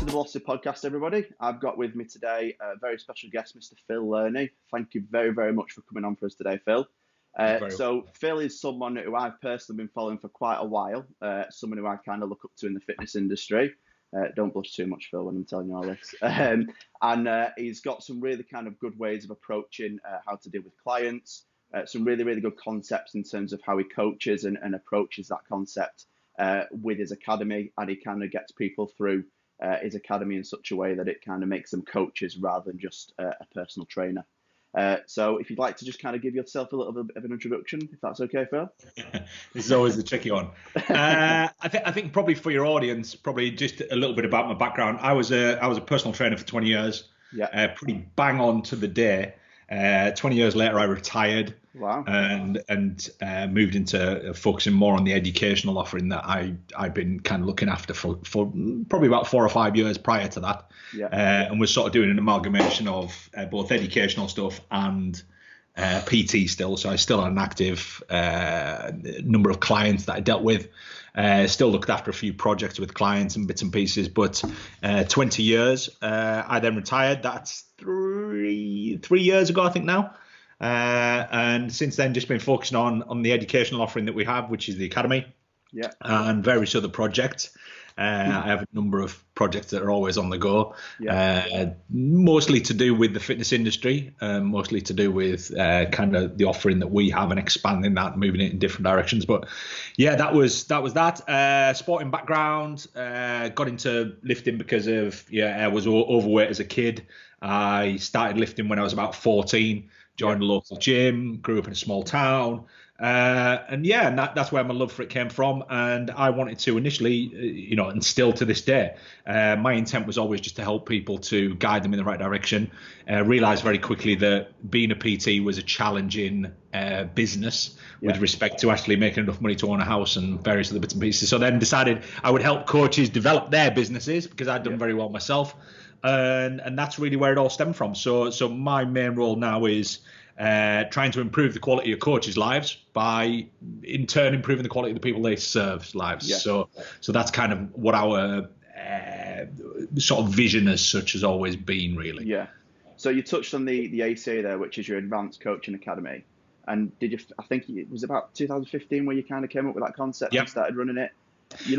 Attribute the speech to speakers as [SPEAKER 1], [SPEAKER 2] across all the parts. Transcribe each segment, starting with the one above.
[SPEAKER 1] the Velocity Podcast, everybody. I've got with me today a very special guest, Mr. Phil Learney. Thank you very, very much for coming on for us today, Phil. Phil is someone who I've personally been following for quite a while, someone who I kind of look up to in the fitness industry. Don't blush too much, Phil, when I'm telling you all this. And he's got some really kind of good ways of approaching how to deal with clients, some really, really good concepts in terms of how he coaches and approaches that concept with his academy, and he kind of gets people through his academy in such a way that it kind of makes them coaches rather than just a personal trainer. So if you'd like to just kind of give yourself a little bit of an introduction, if that's okay, Phil.
[SPEAKER 2] This is always the tricky one. I think probably for your audience, probably just a little bit about my background. I was a personal trainer for 20 years.
[SPEAKER 1] Yeah.
[SPEAKER 2] Pretty bang on to the day. 20 years later, I retired.
[SPEAKER 1] Wow.
[SPEAKER 2] And moved into focusing more on the educational offering that I've been kind of looking after for probably about 4 or 5 years prior to that.
[SPEAKER 1] Yeah.
[SPEAKER 2] And was sort of doing an amalgamation of both educational stuff and PT still. So I still had an active number of clients that I dealt with. Still looked after a few projects with clients and bits and pieces. But 20 years, I then retired. That's three years ago, I think now. And since then, just been focusing on the educational offering that we have, which is the academy,
[SPEAKER 1] yeah,
[SPEAKER 2] and various other projects. I have a number of projects that are always on the go,
[SPEAKER 1] yeah.
[SPEAKER 2] Mostly to do with the fitness industry, mostly to do with kind of the offering that we have and expanding that, moving it in different directions. But yeah, that was that. Sporting background, got into lifting because of I was overweight as a kid. I started lifting when I was about 14. Joined a local gym, grew up in a small town, and that's where my love for it came from. And I wanted to initially, and still to this day, my intent was always just to help people, to guide them in the right direction. Realised very quickly that being a PT was a challenging business with respect to actually making enough money to own a house and various other bits and pieces. So then decided I would help coaches develop their businesses because I'd done very well myself. And that's really where it all stemmed from. So my main role now is trying to improve the quality of coaches' lives by, in turn, improving the quality of the people they serve's lives.
[SPEAKER 1] Yeah.
[SPEAKER 2] So that's kind of what our sort of vision as such has always been, really.
[SPEAKER 1] Yeah. So you touched on the ACA there, which is your Advanced Coaching Academy. And I think it was about 2015 where you kind of came up with that concept and started running it.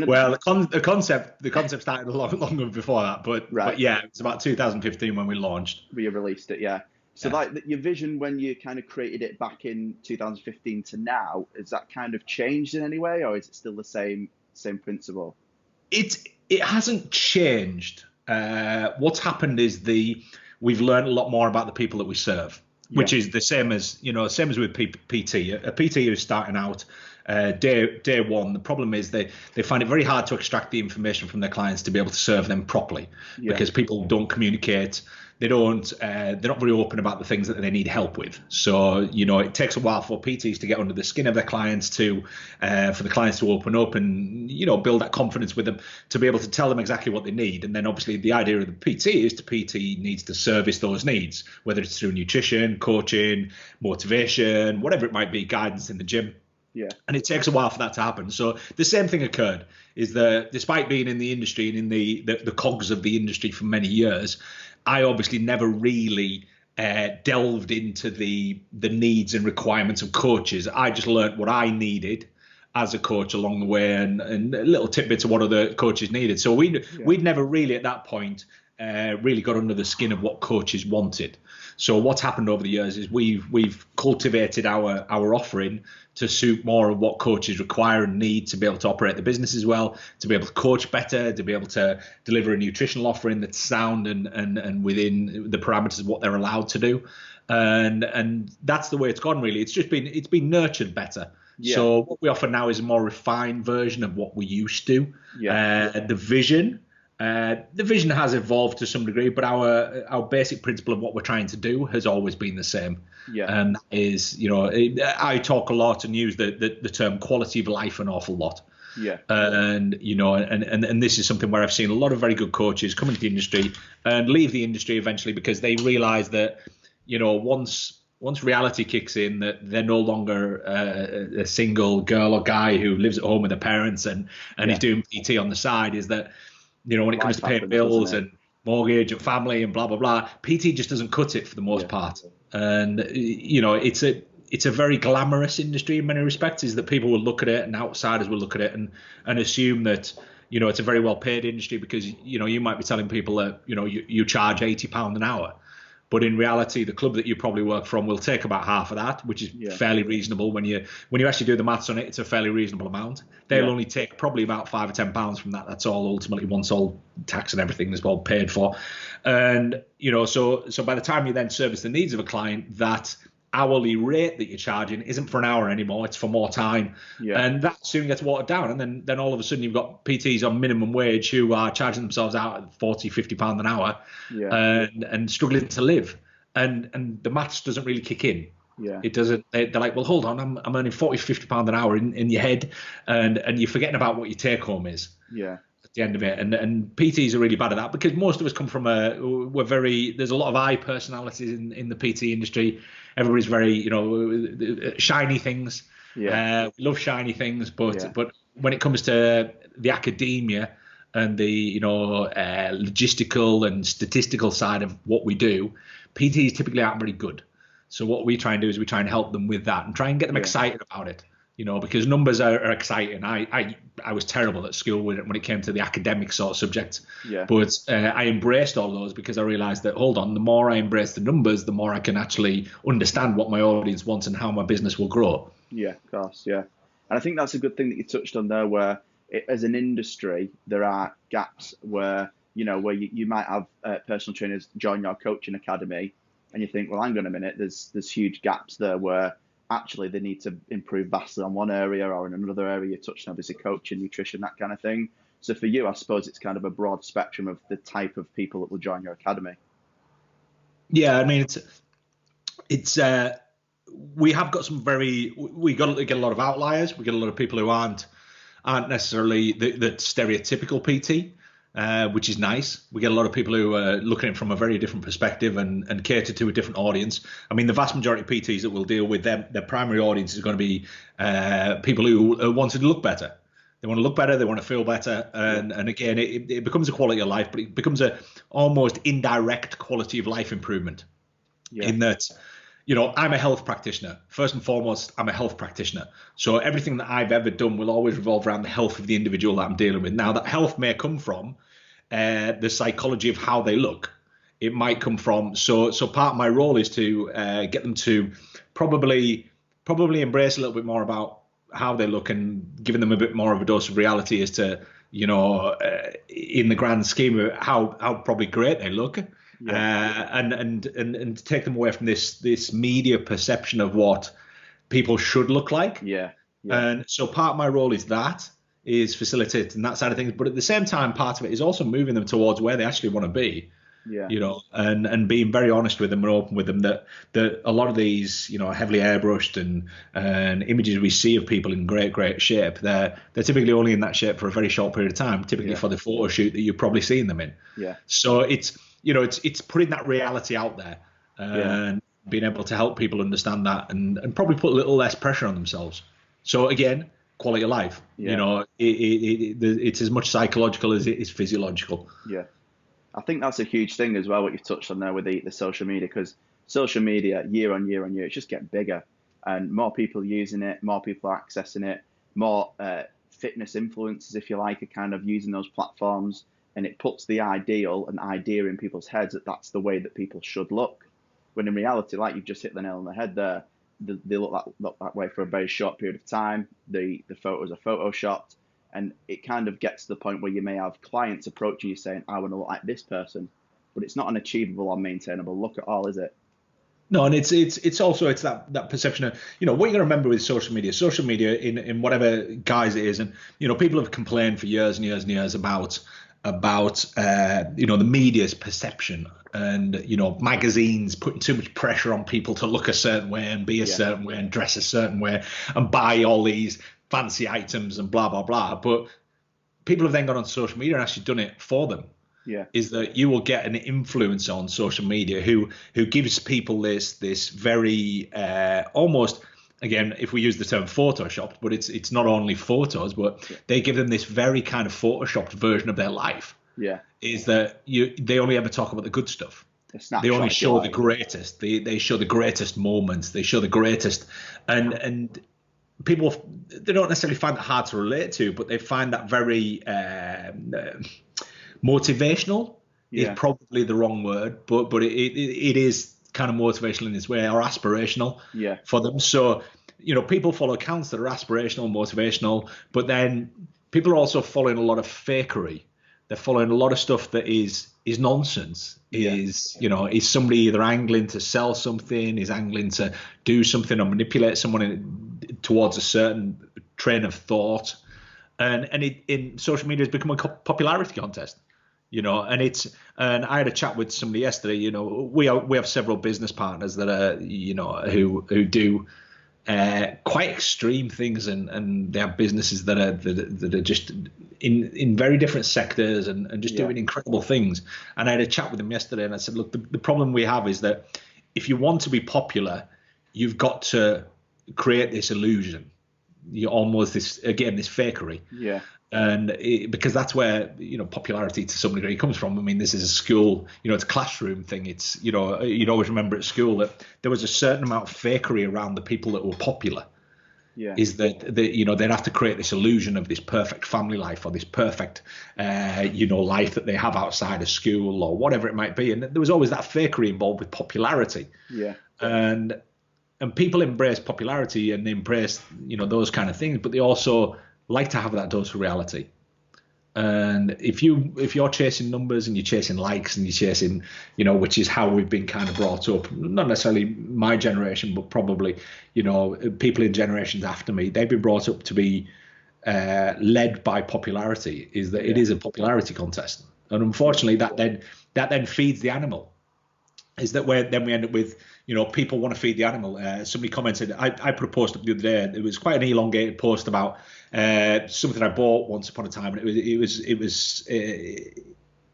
[SPEAKER 2] Well, the concept started a lot longer before that, but yeah, it's about 2015 when we launched.
[SPEAKER 1] We released it, yeah. So like your vision when you kind of created it back in 2015 to now, has that kind of changed in any way, or is it still the same principle?
[SPEAKER 2] It hasn't changed. What's happened is we've learned a lot more about the people that we serve, which is the same as with PT. A PT who's starting out. Day one, the problem is they find it very hard to extract the information from their clients to be able to serve them properly because people don't communicate. They're not very open about the things that they need help with. So, it takes a while for PTs to get under the skin of their clients, for the clients to open up and, build that confidence with them, to be able to tell them exactly what they need. And then obviously the idea of the PT is PT needs to service those needs, whether it's through nutrition, coaching, motivation, whatever it might be, guidance in the gym.
[SPEAKER 1] Yeah.
[SPEAKER 2] And it takes a while for that to happen. So the same thing occurred, is that despite being in the industry and in the cogs of the industry for many years, I obviously never really delved into the needs and requirements of coaches. I just learned what I needed as a coach along the way and little tidbits of what other coaches needed. So we'd never really at that point really got under the skin of what coaches wanted. So what's happened over the years is we've cultivated our offering to suit more of what coaches require and need to be able to operate the business as well, to be able to coach better, to be able to deliver a nutritional offering that's sound and within the parameters of what they're allowed to do. And that's the way it's gone, really. It's been nurtured better. Yeah. So what we offer now is a more refined version of what we used to. Yeah. The vision has evolved to some degree, but our basic principle of what we're trying to do has always been the same.
[SPEAKER 1] Yeah.
[SPEAKER 2] And that is, I talk a lot and use the term quality of life an awful lot.
[SPEAKER 1] Yeah.
[SPEAKER 2] And this is something where I've seen a lot of very good coaches come into the industry and leave the industry eventually because they realize that, once reality kicks in, that they're no longer a single girl or guy who lives at home with their parents and is doing PT on the side, is that when it comes to paying bills and mortgage and family and blah, blah, blah. PT just doesn't cut it for the most part. And, it's a very glamorous industry in many respects, is that people will look at it and outsiders will look at it and assume that, it's a very well paid industry because, you might be telling people that, you charge £80 an hour. But in reality, the club that you probably work from will take about half of that, which is fairly reasonable. When you actually do the maths on it, it's a fairly reasonable amount. They'll only take probably about £5 or £10 from that. That's all ultimately, once all tax and everything is all paid for. And, so by the time you then service the needs of a client, that hourly rate that you're charging isn't for an hour anymore, it's for more time. And that soon gets watered down. And then all of a sudden you've got PTs on minimum wage who are charging themselves out at £40-50 an hour and struggling to live. And the maths doesn't really kick in. It doesn't. They're like, well, hold on, I'm earning £40-50 an hour in your head, and you're forgetting about what your take home is. At the end of it, and PTs are really bad at that because most of us come from there's a lot of I personalities in the PT industry. Everybody's very, shiny things. We love shiny things, but when it comes to the academia and the logistical and statistical side of what we do, PTs typically aren't very good. So what we try and do is we try and help them with that and try and get them excited about it. Because numbers are exciting. I was terrible at school when it came to the academic sort of subject. But I embraced all those because I realized that, hold on, the more I embrace the numbers, the more I can actually understand what my audience wants and how my business will grow. Yeah, of course, And I think that's a good thing that you touched on there, where as an industry, there are gaps where, where you might have personal trainers join your coaching academy and you think, well, hang on a minute, there's huge gaps there where actually they need to improve vastly on one area or in another area. You touched on obviously coaching, nutrition, that kind of thing. So for you, I suppose it's kind of a broad spectrum of the type of people that will join your academy. Yeah, I mean, it's we have got we get a lot of outliers. We get a lot of people who aren't necessarily the stereotypical PT. Which is nice. We get a lot of people who are looking at it from a very different perspective and cater to a different audience. I mean, the vast majority of PTs that will deal with them, their primary audience is going to be people who want to look better. They want to look better. They want to feel better. And again, it becomes a quality of life, but it becomes a almost indirect quality of life improvement in that, I'm a health practitioner. First and foremost, I'm a health practitioner. So everything that I've ever done will always revolve around the health of the individual that I'm dealing with. Now, that health may come from the psychology of how they look. It might come from, so part of my role is to get them to probably embrace a little bit more about how they look and giving them a bit more of a dose of reality as to, in the grand scheme of how probably great they look. And take them away from this media perception of what people should look like. And so part of my role is facilitating that side of things, but at the same time, part of it is also moving them towards where they actually want to be. And being very honest with them and open with them that a lot of these, heavily airbrushed and images we see of people in great shape, they're typically only in that shape for a very short period of time, typically for the photo shoot that you've probably seen them in. So it's putting that reality out there and being able to help people understand that and probably put a little less pressure on themselves. So again, quality of life, it's as much psychological as it is physiological. I think that's a huge thing as well, what you've touched on there with the social media, because social media year on year, it's just getting bigger and more people using it, more people are accessing it, more fitness influencers, if you like, are kind of using those platforms. And it puts the ideal and idea in people's heads that that's the way that people should look. When in reality, like you've just hit the nail on the head there, they look that way for a very short period of time. The photos are photoshopped. And it kind of gets to the point where you may have clients approaching you saying, I want to look like this person. But it's not an achievable or maintainable look at all, is it? No, and it's also that perception of, what you're going to remember with social media in whatever guise it is. And, people have complained for years and years and years about the media's perception and, magazines putting too much pressure on people to look a certain way and be a certain way and dress a certain way and buy all these fancy items and blah, blah, blah. But people have then gone on social media and actually done it for them. Is that you will get an influencer on social media who gives people this very almost, again, if we use the term photoshopped, but it's not only photos, but they give them this very kind of photoshopped version of their life.
[SPEAKER 1] Yeah.
[SPEAKER 2] is that they only ever talk about the good stuff. They only show the greatest. They show the greatest moments. They show the greatest, and people, they don't necessarily find that hard to relate to, but they find that very motivational. Is probably the wrong word, but it is kind of motivational in its way, or aspirational for them. So, people follow accounts that are aspirational, motivational, but then people are also following a lot of fakery. They're following a lot of stuff that is nonsense. Is somebody either angling to sell something, is angling to do something or manipulate someone towards a certain train of thought, and in social media has become a popularity contest. And I had a chat with somebody yesterday. We have several business partners that are who do quite extreme things, and they have businesses that are just in very different sectors and just doing incredible things. And I had a chat with them yesterday, and I said, look, the problem we have is that if you want to be popular, you've got to create this illusion. You're almost this fakery. Yeah. And because that's where popularity to some degree comes from. I mean, this is a school, it's a classroom thing. It's you'd always remember at school that there was a certain amount of fakery around the people that were popular. Yeah. Is that they'd have to create this illusion of this perfect family life or this perfect life that they have outside of school or whatever it might be. And there was always that fakery involved with popularity. Yeah. And people embrace popularity and they embrace those kind of things, but they also like to have that dose of reality. And if you're chasing numbers and you're chasing likes and you're chasing, which is how we've been kind of brought up, not necessarily my generation, but probably, people in generations after me, they've been brought up to be led by popularity, is that it is a popularity contest. And unfortunately that then feeds the animal. Is that where then we end up with, people want to feed the animal. Somebody commented, I put a post up the other day. It was quite an elongated post about something I bought once upon a time, and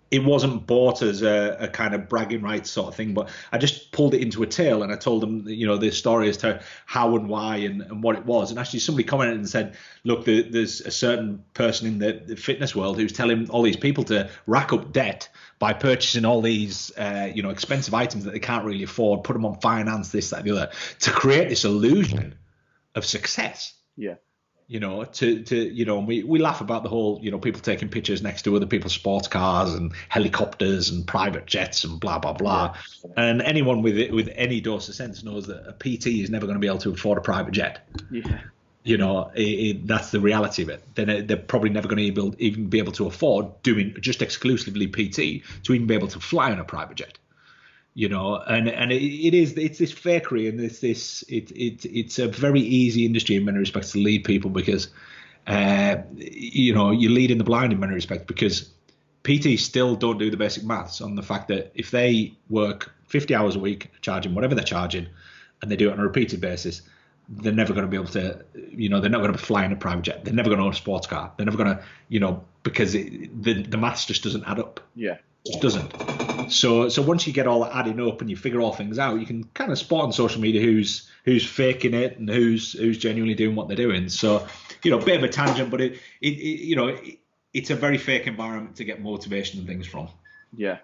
[SPEAKER 2] it wasn't bought as a kind of bragging rights sort of thing, but I just pulled it into a tale and I told them, the story as to how and why and what it was. And actually somebody commented and said, look, there's a certain person in the fitness world who's telling all these people to rack up debt by purchasing all these, expensive items that they can't really afford, put them on finance, this, that, the other, to create this illusion of success. Yeah. We laugh about the whole, people taking pictures next to other people's sports cars and helicopters and private jets and blah, blah, blah. Yeah. And anyone with any dose of sense knows that a PT is never going to be able to afford a private jet. Yeah. That's the reality of it. Then they're probably never going to even be able to afford doing just exclusively PT to even be able to fly on a private jet. It's this fakery, and it's a very easy industry in many respects to lead people because, you lead in the blind in many respects because PTs still don't do the basic maths on the fact that if they work 50 hours a week, charging whatever they're charging, and they do it on a repeated basis, they're never going to be able to, they're not going to be flying a private jet. They're never going to own a sports car. They're never going to, because the maths just doesn't add up. Yeah. It just doesn't. So once you get all that adding up and you figure all things out, you can kind of spot on social media who's faking it and who's genuinely doing what they're doing. So, bit of a tangent, but it's a very fake environment to get motivation and things from. Yeah.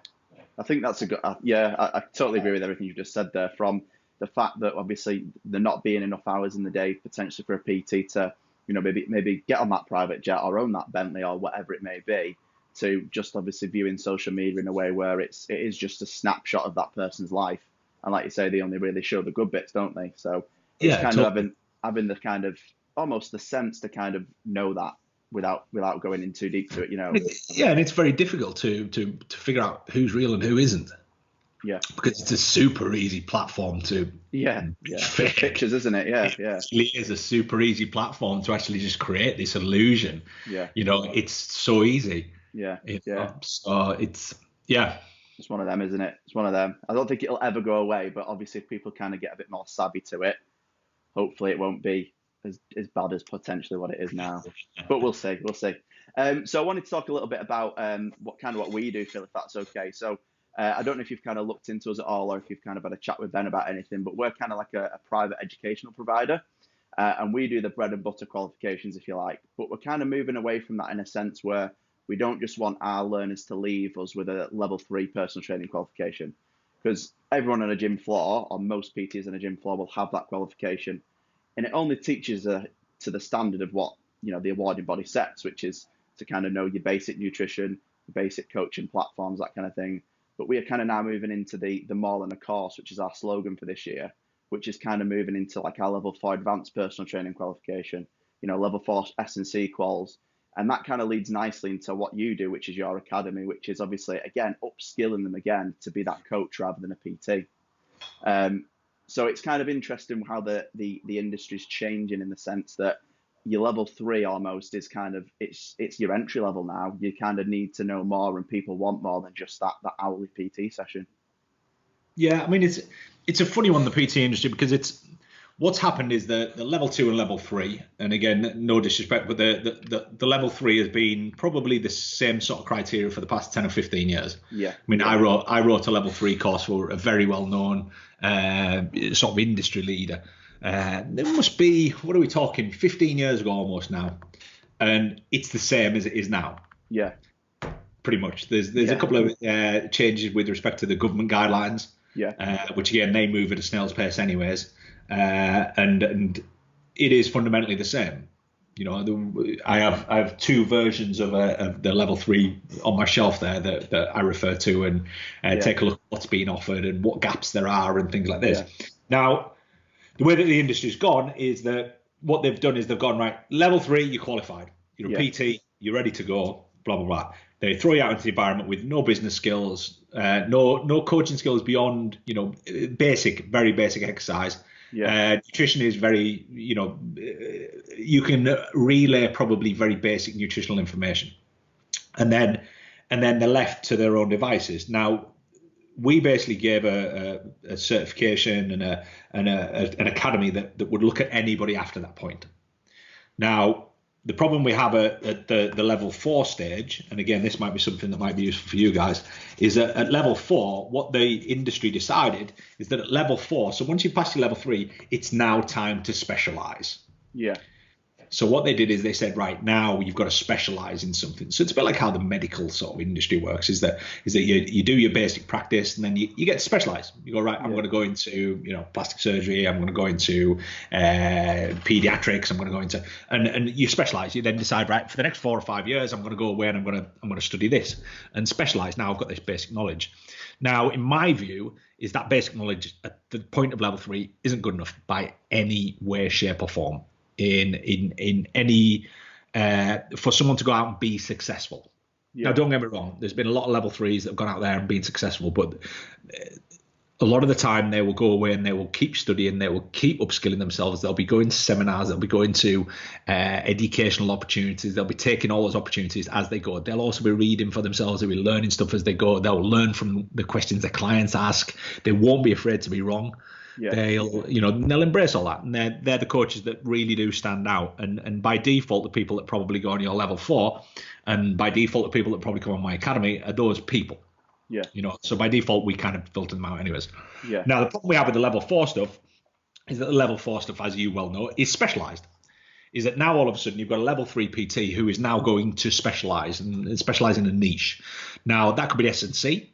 [SPEAKER 1] I think that's a good, I totally agree with everything you just said there, from the fact that obviously there not being enough hours in the day potentially for a PT to, maybe get on that private jet or own that Bentley or whatever it may be, to just obviously viewing social media in a way where it is just a snapshot of that person's life. And like you say, they only really show the good bits, don't they? So it's kind of having the kind of almost the sense to kind of know that without going in too deep to it,
[SPEAKER 2] Yeah, and it's very difficult to figure out who's real and who isn't. Yeah, because it's a super easy platform to
[SPEAKER 1] fake pictures, isn't it? Yeah.
[SPEAKER 2] It really is a super easy platform to actually just create this illusion. Yeah, it's so easy. Yeah, So it's
[SPEAKER 1] it's one of them, isn't it? It's one of them. I don't think it'll ever go away, but obviously if people kind of get a bit more savvy to it, hopefully it won't be as bad as potentially what it is now. But we'll see. So I wanted to talk a little bit about what we do, Phil, if that's okay. So. I don't know if you've kind of looked into us at all or if you've kind of had a chat with Ben about anything, but we're kind of like a private educational provider, and we do the bread and butter qualifications, if you like. But we're kind of moving away from that in a sense where we don't just want our learners to leave us with a level 3 personal training qualification, because everyone on a gym floor, or most PTs on a gym floor, will have that qualification, and it only teaches to the standard of what the awarding body sets, which is to kind of know your basic nutrition, basic coaching platforms, that kind of thing. But we are kind of now moving into the more than a course, which is our slogan for this year, which is kind of moving into like our level 4 advanced personal training qualification, level 4 S&C quals. And that kind of leads nicely into what you do, which is your academy, which is obviously, again, upskilling them again to be that coach rather than a PT. So it's kind of interesting how the industry is changing, in the sense that your level 3 almost is kind of, it's your entry level now. You kind of need to know more, and people want more than just that hourly PT session.
[SPEAKER 2] Yeah, I mean, it's a funny one, the PT industry, because what's happened is the level 2 and level 3, and again, no disrespect, but the level 3 has been probably the same sort of criteria for the past 10 or 15 year.
[SPEAKER 1] Yeah.
[SPEAKER 2] I mean, I wrote a level 3 course for a very well known sort of industry leader. There must be, what are we talking, 15 years ago almost now, and it's the same as it is now.
[SPEAKER 1] Yeah.
[SPEAKER 2] Pretty much. There's a couple of changes with respect to the government guidelines.
[SPEAKER 1] Yeah.
[SPEAKER 2] Which again, they move at a snail's pace anyways. And it is fundamentally the same. I have 2 versions of the level 3 on my shelf there that I refer to, and take a look at what's being offered and what gaps there are and things like this. Yeah. Now, the way that the industry's gone is that what they've done is they've gone, right, level 3, you're qualified. You're a PT, you're ready to go, blah, blah, blah. They throw you out into the environment with no business skills, no coaching skills beyond, very basic exercise. Yeah. Nutrition is very, you can relay probably very basic nutritional information, and then they're left to their own devices. Now, we basically gave a certification and an academy that would look at anybody after that point. Now, the problem we have at the level 4 stage, and again, this might be something that might be useful for you guys, is that at level 4, what the industry decided is that at level 4, so once you pass your level 3, it's now time to specialize.
[SPEAKER 1] Yeah.
[SPEAKER 2] So what they did is they said, right, now you've got to specialize in something. So it's a bit like how the medical sort of industry works, is that you do your basic practice, and then you get to specialize. You go, right, I'm going to go into plastic surgery, I'm going to go into pediatrics, I'm going to go into, and you specialize. You then decide, right, for the next 4 or 5 years, I'm going to go away and I'm going to study this and specialize. Now I've got this basic knowledge. Now, in my view, is that basic knowledge at the point of level 3 isn't good enough by any way, shape, or form. In any for someone to go out and be successful. Yeah. Now, don't get me wrong, there's been a lot of level 3s that have gone out there and been successful, but a lot of the time they will go away and they will keep studying, they will keep upskilling themselves, they'll be going to seminars, they'll be going to educational opportunities, they'll be taking all those opportunities as they go. They'll also be reading for themselves, they'll be learning stuff as they go, they'll learn from the questions their clients ask, they won't be afraid to be wrong. Yeah. They'll embrace all that, and they're the coaches that really do stand out. And by default, the people that probably go on your level 4, and by default, the people that probably come on my academy are those people.
[SPEAKER 1] Yeah.
[SPEAKER 2] So by default, we kind of filter them out anyways.
[SPEAKER 1] Yeah.
[SPEAKER 2] Now, the problem we have with the level 4 stuff is that the level 4 stuff, as you well know, is specialized. Is that now all of a sudden you've got a level 3 PT who is now going to specialize and specialize in a niche. Now, that could be S&C.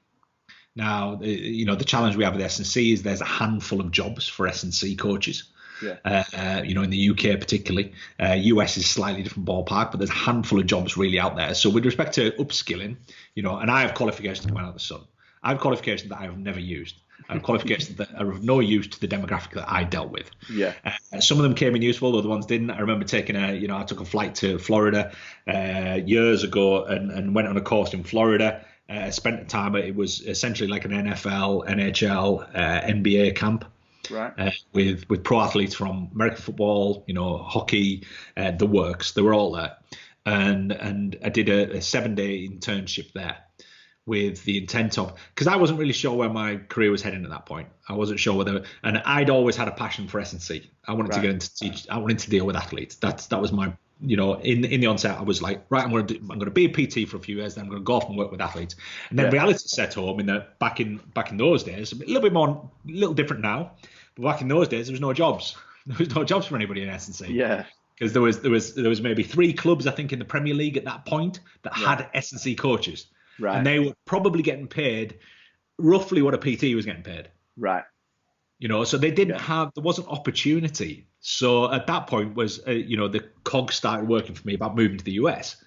[SPEAKER 2] Now, the challenge we have with S&C is there's a handful of jobs for S&C coaches. Yeah. In the UK particularly. US is slightly different ballpark, but there's a handful of jobs really out there. So with respect to upskilling, and I have qualifications that come out of the sun. I have qualifications that I have never used. I have qualifications that are of no use to the demographic that I dealt with.
[SPEAKER 1] Yeah.
[SPEAKER 2] Some of them came in useful, other ones didn't. I remember taking I took a flight to Florida years ago and went on a course in Florida. Spent time, it was essentially like an NFL, NHL, NBA camp,
[SPEAKER 1] right?
[SPEAKER 2] With pro athletes from American football, hockey, the works. They were all there, and I did a 7-day internship there with the intent of, because I wasn't really sure where my career was heading at that point. I wasn't sure whether, and I'd always had a passion for S&C. I wanted to get into teach. I wanted to deal with athletes. That was my. In the onset, I was like, right, I'm going to be a PT for a few years, then I'm going to go off and work with athletes. And then reality set home in that back in those days, a little different now, but back in those days, there was no jobs. There was no jobs for anybody in S&C.
[SPEAKER 1] Yeah.
[SPEAKER 2] because there was maybe 3 clubs, I think, in the Premier League at that point that had S&C coaches.
[SPEAKER 1] Right.
[SPEAKER 2] And they were probably getting paid roughly what a PT was getting paid.
[SPEAKER 1] Right.
[SPEAKER 2] So they didn't there wasn't opportunity. So at that point was, the cogs started working for me about moving to the US.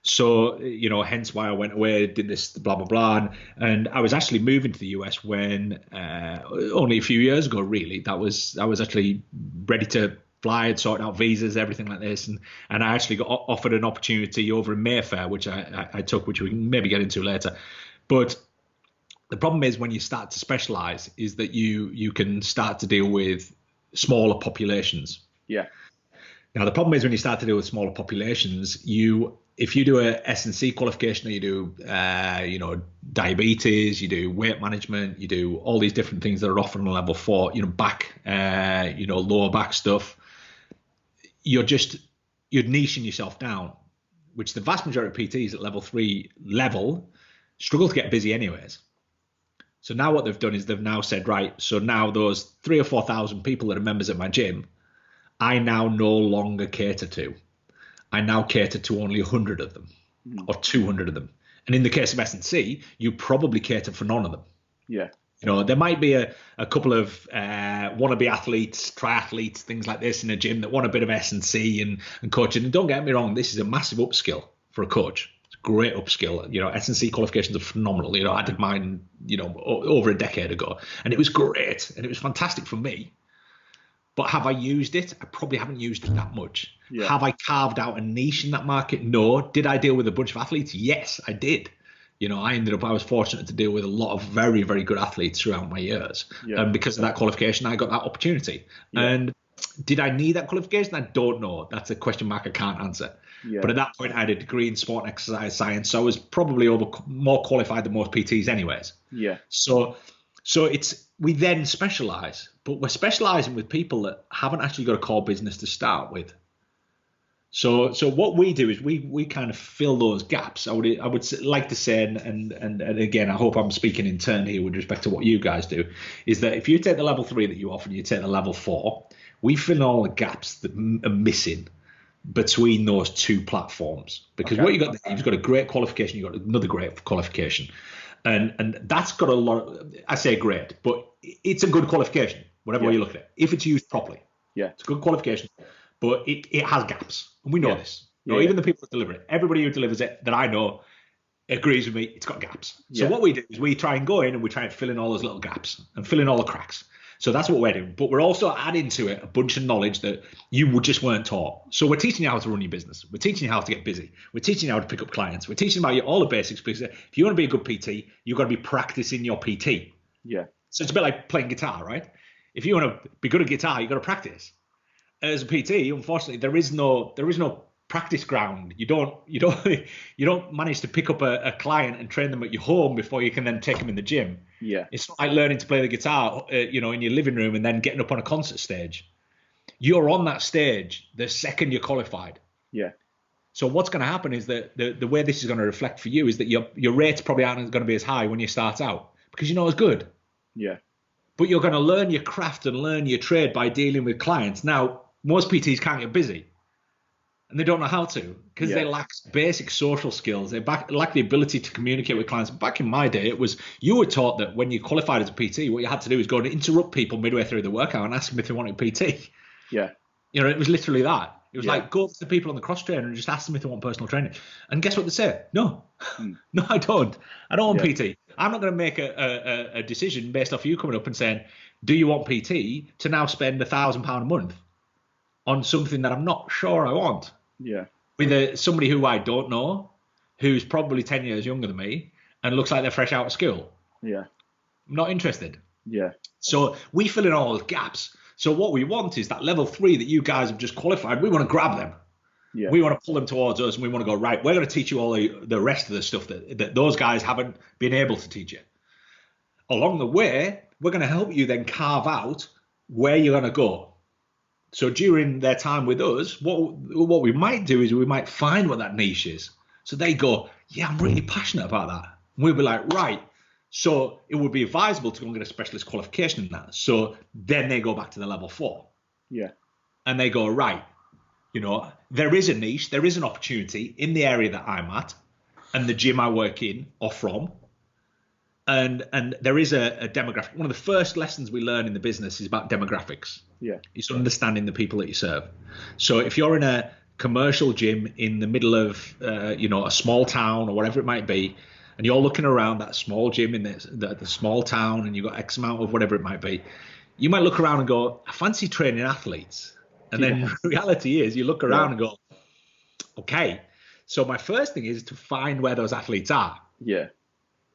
[SPEAKER 2] So, hence why I went away, did this, blah, blah, blah. And I was actually moving to the US when only a few years ago, really. I was actually ready to fly, and sorted out visas, everything like this. And I actually got offered an opportunity over in Mayfair, which I took, which we can maybe get into later. But the problem is when you start to specialize is that you can start to deal with smaller populations.
[SPEAKER 1] Yeah.
[SPEAKER 2] Now, the problem is when you start to deal with smaller populations, if you do a S&C qualification, or you do, diabetes, you do weight management, you do all these different things that are often on level 4, back, lower back stuff, you're niching yourself down, which the vast majority of PTs at level 3 level struggle to get busy anyways. So now what they've done is they've now said, right, so now those 3,000 or 4,000 people that are members at my gym, I now no longer cater to. I now cater to only 100 of them or 200 of them. And in the case of S&C, you probably cater for none of them.
[SPEAKER 1] Yeah.
[SPEAKER 2] There might be a couple of wannabe athletes, triathletes, things like this in a gym that want a bit of S&C and coaching. And don't get me wrong, this is a massive upskill for a coach. It's a great upskill. S&C qualifications are phenomenal. I did mine, over a decade ago, and it was great and it was fantastic for me. But have I used it? I probably haven't used it that much. Yeah. Have I carved out a niche in that market? No. Did I deal with a bunch of athletes? Yes, I did. I was fortunate to deal with a lot of very, very good athletes throughout my years. Yeah. And because of that qualification, I got that opportunity. Yeah. And did I need that qualification? I don't know. That's a question mark I can't answer. Yeah. But at that point, I had a degree in sport and exercise science, so I was probably more qualified than most PTs anyways.
[SPEAKER 1] Yeah.
[SPEAKER 2] So we then specialize, but we're specializing with people that haven't actually got a core business to start with. So what we do is we kind of fill those gaps. I would like to say, and again, I hope I'm speaking in turn here with respect to what you guys do, is that if you take the level 3 that you offer and you take the level 4, we fill in all the gaps that are missing between those 2 platforms. Because what you've got a great qualification, you've got another great qualification. And that's got a lot, I say great, but it's a good qualification, whatever way you look at it, if it's used properly.
[SPEAKER 1] Yeah.
[SPEAKER 2] It's a good qualification, but it has gaps. And we know this. Even the people that deliver it, everybody who delivers it that I know agrees with me, it's got gaps. So what we do is we try and go in and we try and fill in all those little gaps and fill in all the cracks. So that's what we're doing. But we're also adding to it a bunch of knowledge that you just weren't taught. So we're teaching you how to run your business. We're teaching you how to get busy. We're teaching you how to pick up clients. We're teaching about all the basics, because if you want to be a good PT, you've got to be practicing your PT.
[SPEAKER 1] Yeah.
[SPEAKER 2] So it's a bit like playing guitar, right? If you want to be good at guitar, you've got to practice. As a PT, unfortunately, there is no practice ground. You don't manage to pick up a client and train them at your home before you can then take them in the gym.
[SPEAKER 1] Yeah.
[SPEAKER 2] It's not like learning to play the guitar, in your living room and then getting up on a concert stage. You're on that stage the second you're qualified.
[SPEAKER 1] Yeah.
[SPEAKER 2] So what's going to happen is that the way this is going to reflect for you is that your rates probably aren't going to be as high when you start out because you're not as good.
[SPEAKER 1] Yeah.
[SPEAKER 2] But you're going to learn your craft and learn your trade by dealing with clients. Now, most PTs can't get busy. And they don't know how to because they lack basic social skills. They lack the ability to communicate with clients. Back in my day, it was you were taught that when you qualified as a PT, what you had to do is go and interrupt people midway through the workout and ask them if they wanted PT.
[SPEAKER 1] Yeah.
[SPEAKER 2] It was literally that. It was like go up to the people on the cross trainer and just ask them if they want personal training. And guess what they say? No, no, I don't. I don't want PT. I'm not going to make a decision based off you coming up and saying, do you want PT to now spend £1,000 a month on something that I'm not sure I want?
[SPEAKER 1] Yeah.
[SPEAKER 2] With somebody who I don't know, who's probably 10 years younger than me and looks like they're fresh out of school.
[SPEAKER 1] Yeah.
[SPEAKER 2] I'm not interested.
[SPEAKER 1] Yeah.
[SPEAKER 2] So we fill in all the gaps. So what we want is that level 3 that you guys have just qualified. We want to grab them.
[SPEAKER 1] Yeah.
[SPEAKER 2] We want to pull them towards us and we want to go, right, we're going to teach you all the rest of the stuff that those guys haven't been able to teach you. Along the way, we're going to help you then carve out where you're going to go. So during their time with us, what we might do is we might find what that niche is. So they go, yeah, I'm really passionate about that. And we'll be like, right. So it would be advisable to go and get a specialist qualification in that. So then they go back to the level 4.
[SPEAKER 1] Yeah.
[SPEAKER 2] And they go, right. You know, there is a niche, there is an opportunity in the area that I'm at and the gym I work in or from. And there is a demographic. One of the first lessons we learn in the business is about demographics.
[SPEAKER 1] Yeah.
[SPEAKER 2] It's understanding the people that you serve. So if you're in a commercial gym in the middle of, a small town or whatever it might be, and you're looking around that small gym in the small town and you've got X amount of whatever it might be, you might look around and go, I fancy training athletes. And then the reality is you look around and go, okay, so my first thing is to find where those athletes are.
[SPEAKER 1] Yeah.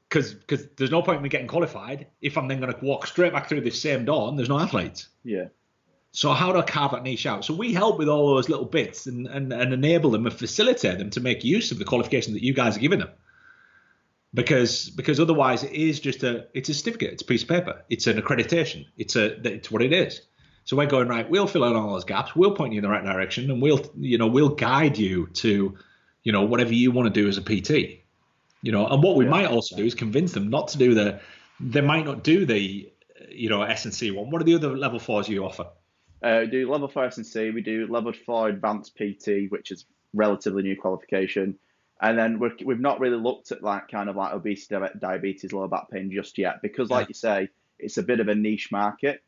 [SPEAKER 2] Because there's no point in me getting qualified if I'm then going to walk straight back through this same door and there's no athletes.
[SPEAKER 1] Yeah.
[SPEAKER 2] So how do I carve that niche out? So we help with all those little bits and enable them and facilitate them to make use of the qualification that you guys are giving them. Because otherwise it is just it's a certificate, it's a piece of paper, it's an accreditation, it's what it is. So we're going, right, we'll fill in all those gaps, we'll point you in the right direction, and we'll guide you to, whatever you want to do as a PT. And what we might also do is convince them not to do they might not do the, S&C one. What are the other level 4s you offer?
[SPEAKER 1] We do level 4 S&C, we do level 4 advanced PT, which is relatively new qualification. And then we've not really looked at kind of obesity, diabetes, lower back pain just yet, because like you say, it's a bit of a niche market.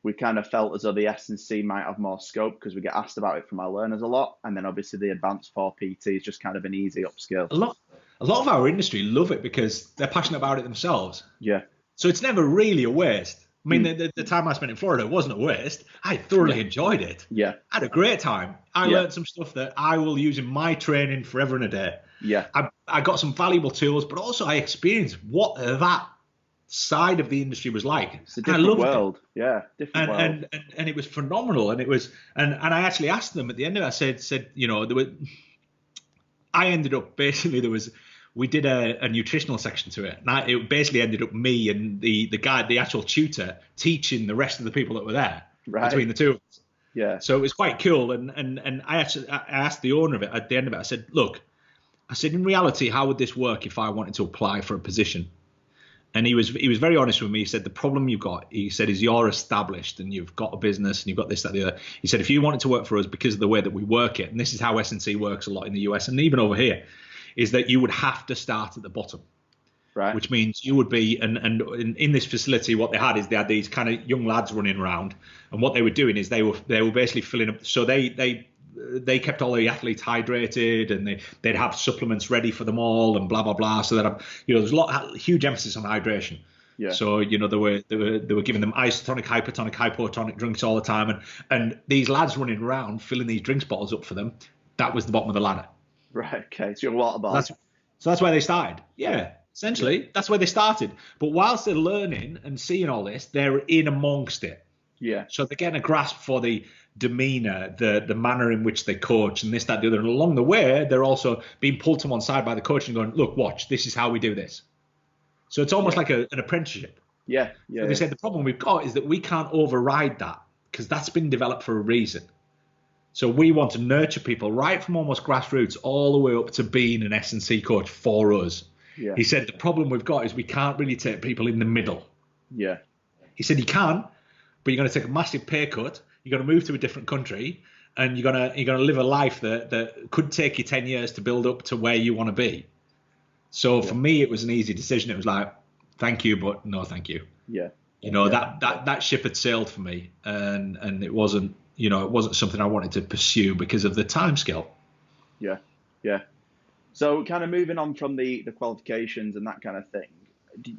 [SPEAKER 1] We kind of felt as though the S&C might have more scope because we get asked about it from our learners a lot. And then obviously the advanced 4 PT is just kind of an easy upskill.
[SPEAKER 2] A lot of our industry love it because they're passionate about it themselves.
[SPEAKER 1] Yeah.
[SPEAKER 2] So it's never really a waste. I mean, the time I spent in Florida wasn't a waste. I thoroughly enjoyed it.
[SPEAKER 1] Yeah.
[SPEAKER 2] I had a great time. I learned some stuff that I will use in my training forever and a day.
[SPEAKER 1] Yeah.
[SPEAKER 2] I got some valuable tools, but also I experienced what that side of the industry was like.
[SPEAKER 1] It's a different world. Yeah. Different
[SPEAKER 2] world. And it was phenomenal. And it was, and I actually asked them at the end of it, I said, I ended up basically we did a nutritional section to it. And it basically ended up me and the guy, the actual tutor, teaching the rest of the people that were there between the two of us.
[SPEAKER 1] Yeah.
[SPEAKER 2] So it was quite cool. And I asked the owner of it at the end of it, I said, look, in reality, how would this work if I wanted to apply for a position? And he was very honest with me. He said, the problem you've got, he said, is you're established and you've got a business and you've got this, that, the other. He said, if you wanted to work for us because of the way that we work it, and this is how S&C works a lot in the US and even over here, is that you would have to start at the bottom.
[SPEAKER 1] Right.
[SPEAKER 2] Which means you would be, and in this facility, what they had these kind of young lads running around, and what they were doing is they were basically filling up. So they kept all the athletes hydrated, and they'd have supplements ready for them all, and blah blah blah. So that there's huge emphasis on hydration.
[SPEAKER 1] Yeah.
[SPEAKER 2] So they were giving them isotonic, hypertonic, hypotonic drinks all the time, and these lads running around filling these drinks bottles up for them. That was the bottom of the ladder.
[SPEAKER 1] Right. Okay. So you're a water bottle.
[SPEAKER 2] So that's where they started. Yeah. Essentially, that's where they started. But whilst they're learning and seeing all this, they're in amongst it.
[SPEAKER 1] Yeah.
[SPEAKER 2] So they're getting a grasp for the demeanor, the manner in which they coach, and this, that, the other. And along the way, they're also being pulled to one side by the coach and going, look, watch, this is how we do this. So it's almost like an apprenticeship.
[SPEAKER 1] Yeah.
[SPEAKER 2] So they said the problem we've got is that we can't override that because that's been developed for a reason. So we want to nurture people right from almost grassroots all the way up to being an S&C coach for us.
[SPEAKER 1] Yeah.
[SPEAKER 2] He said the problem we've got is we can't really take people in the middle.
[SPEAKER 1] Yeah.
[SPEAKER 2] He said you can, but you're going to take a massive pay cut. You're going to move to a different country, and you're going to live a life that could take you 10 years to build up to where you want to be. So for me, it was an easy decision. It was like, thank you, but no, thank you.
[SPEAKER 1] Yeah.
[SPEAKER 2] That ship had sailed for me, and it wasn't. It wasn't something I wanted to pursue because of the timescale.
[SPEAKER 1] Yeah, yeah. So kind of moving on from the qualifications and that kind of thing,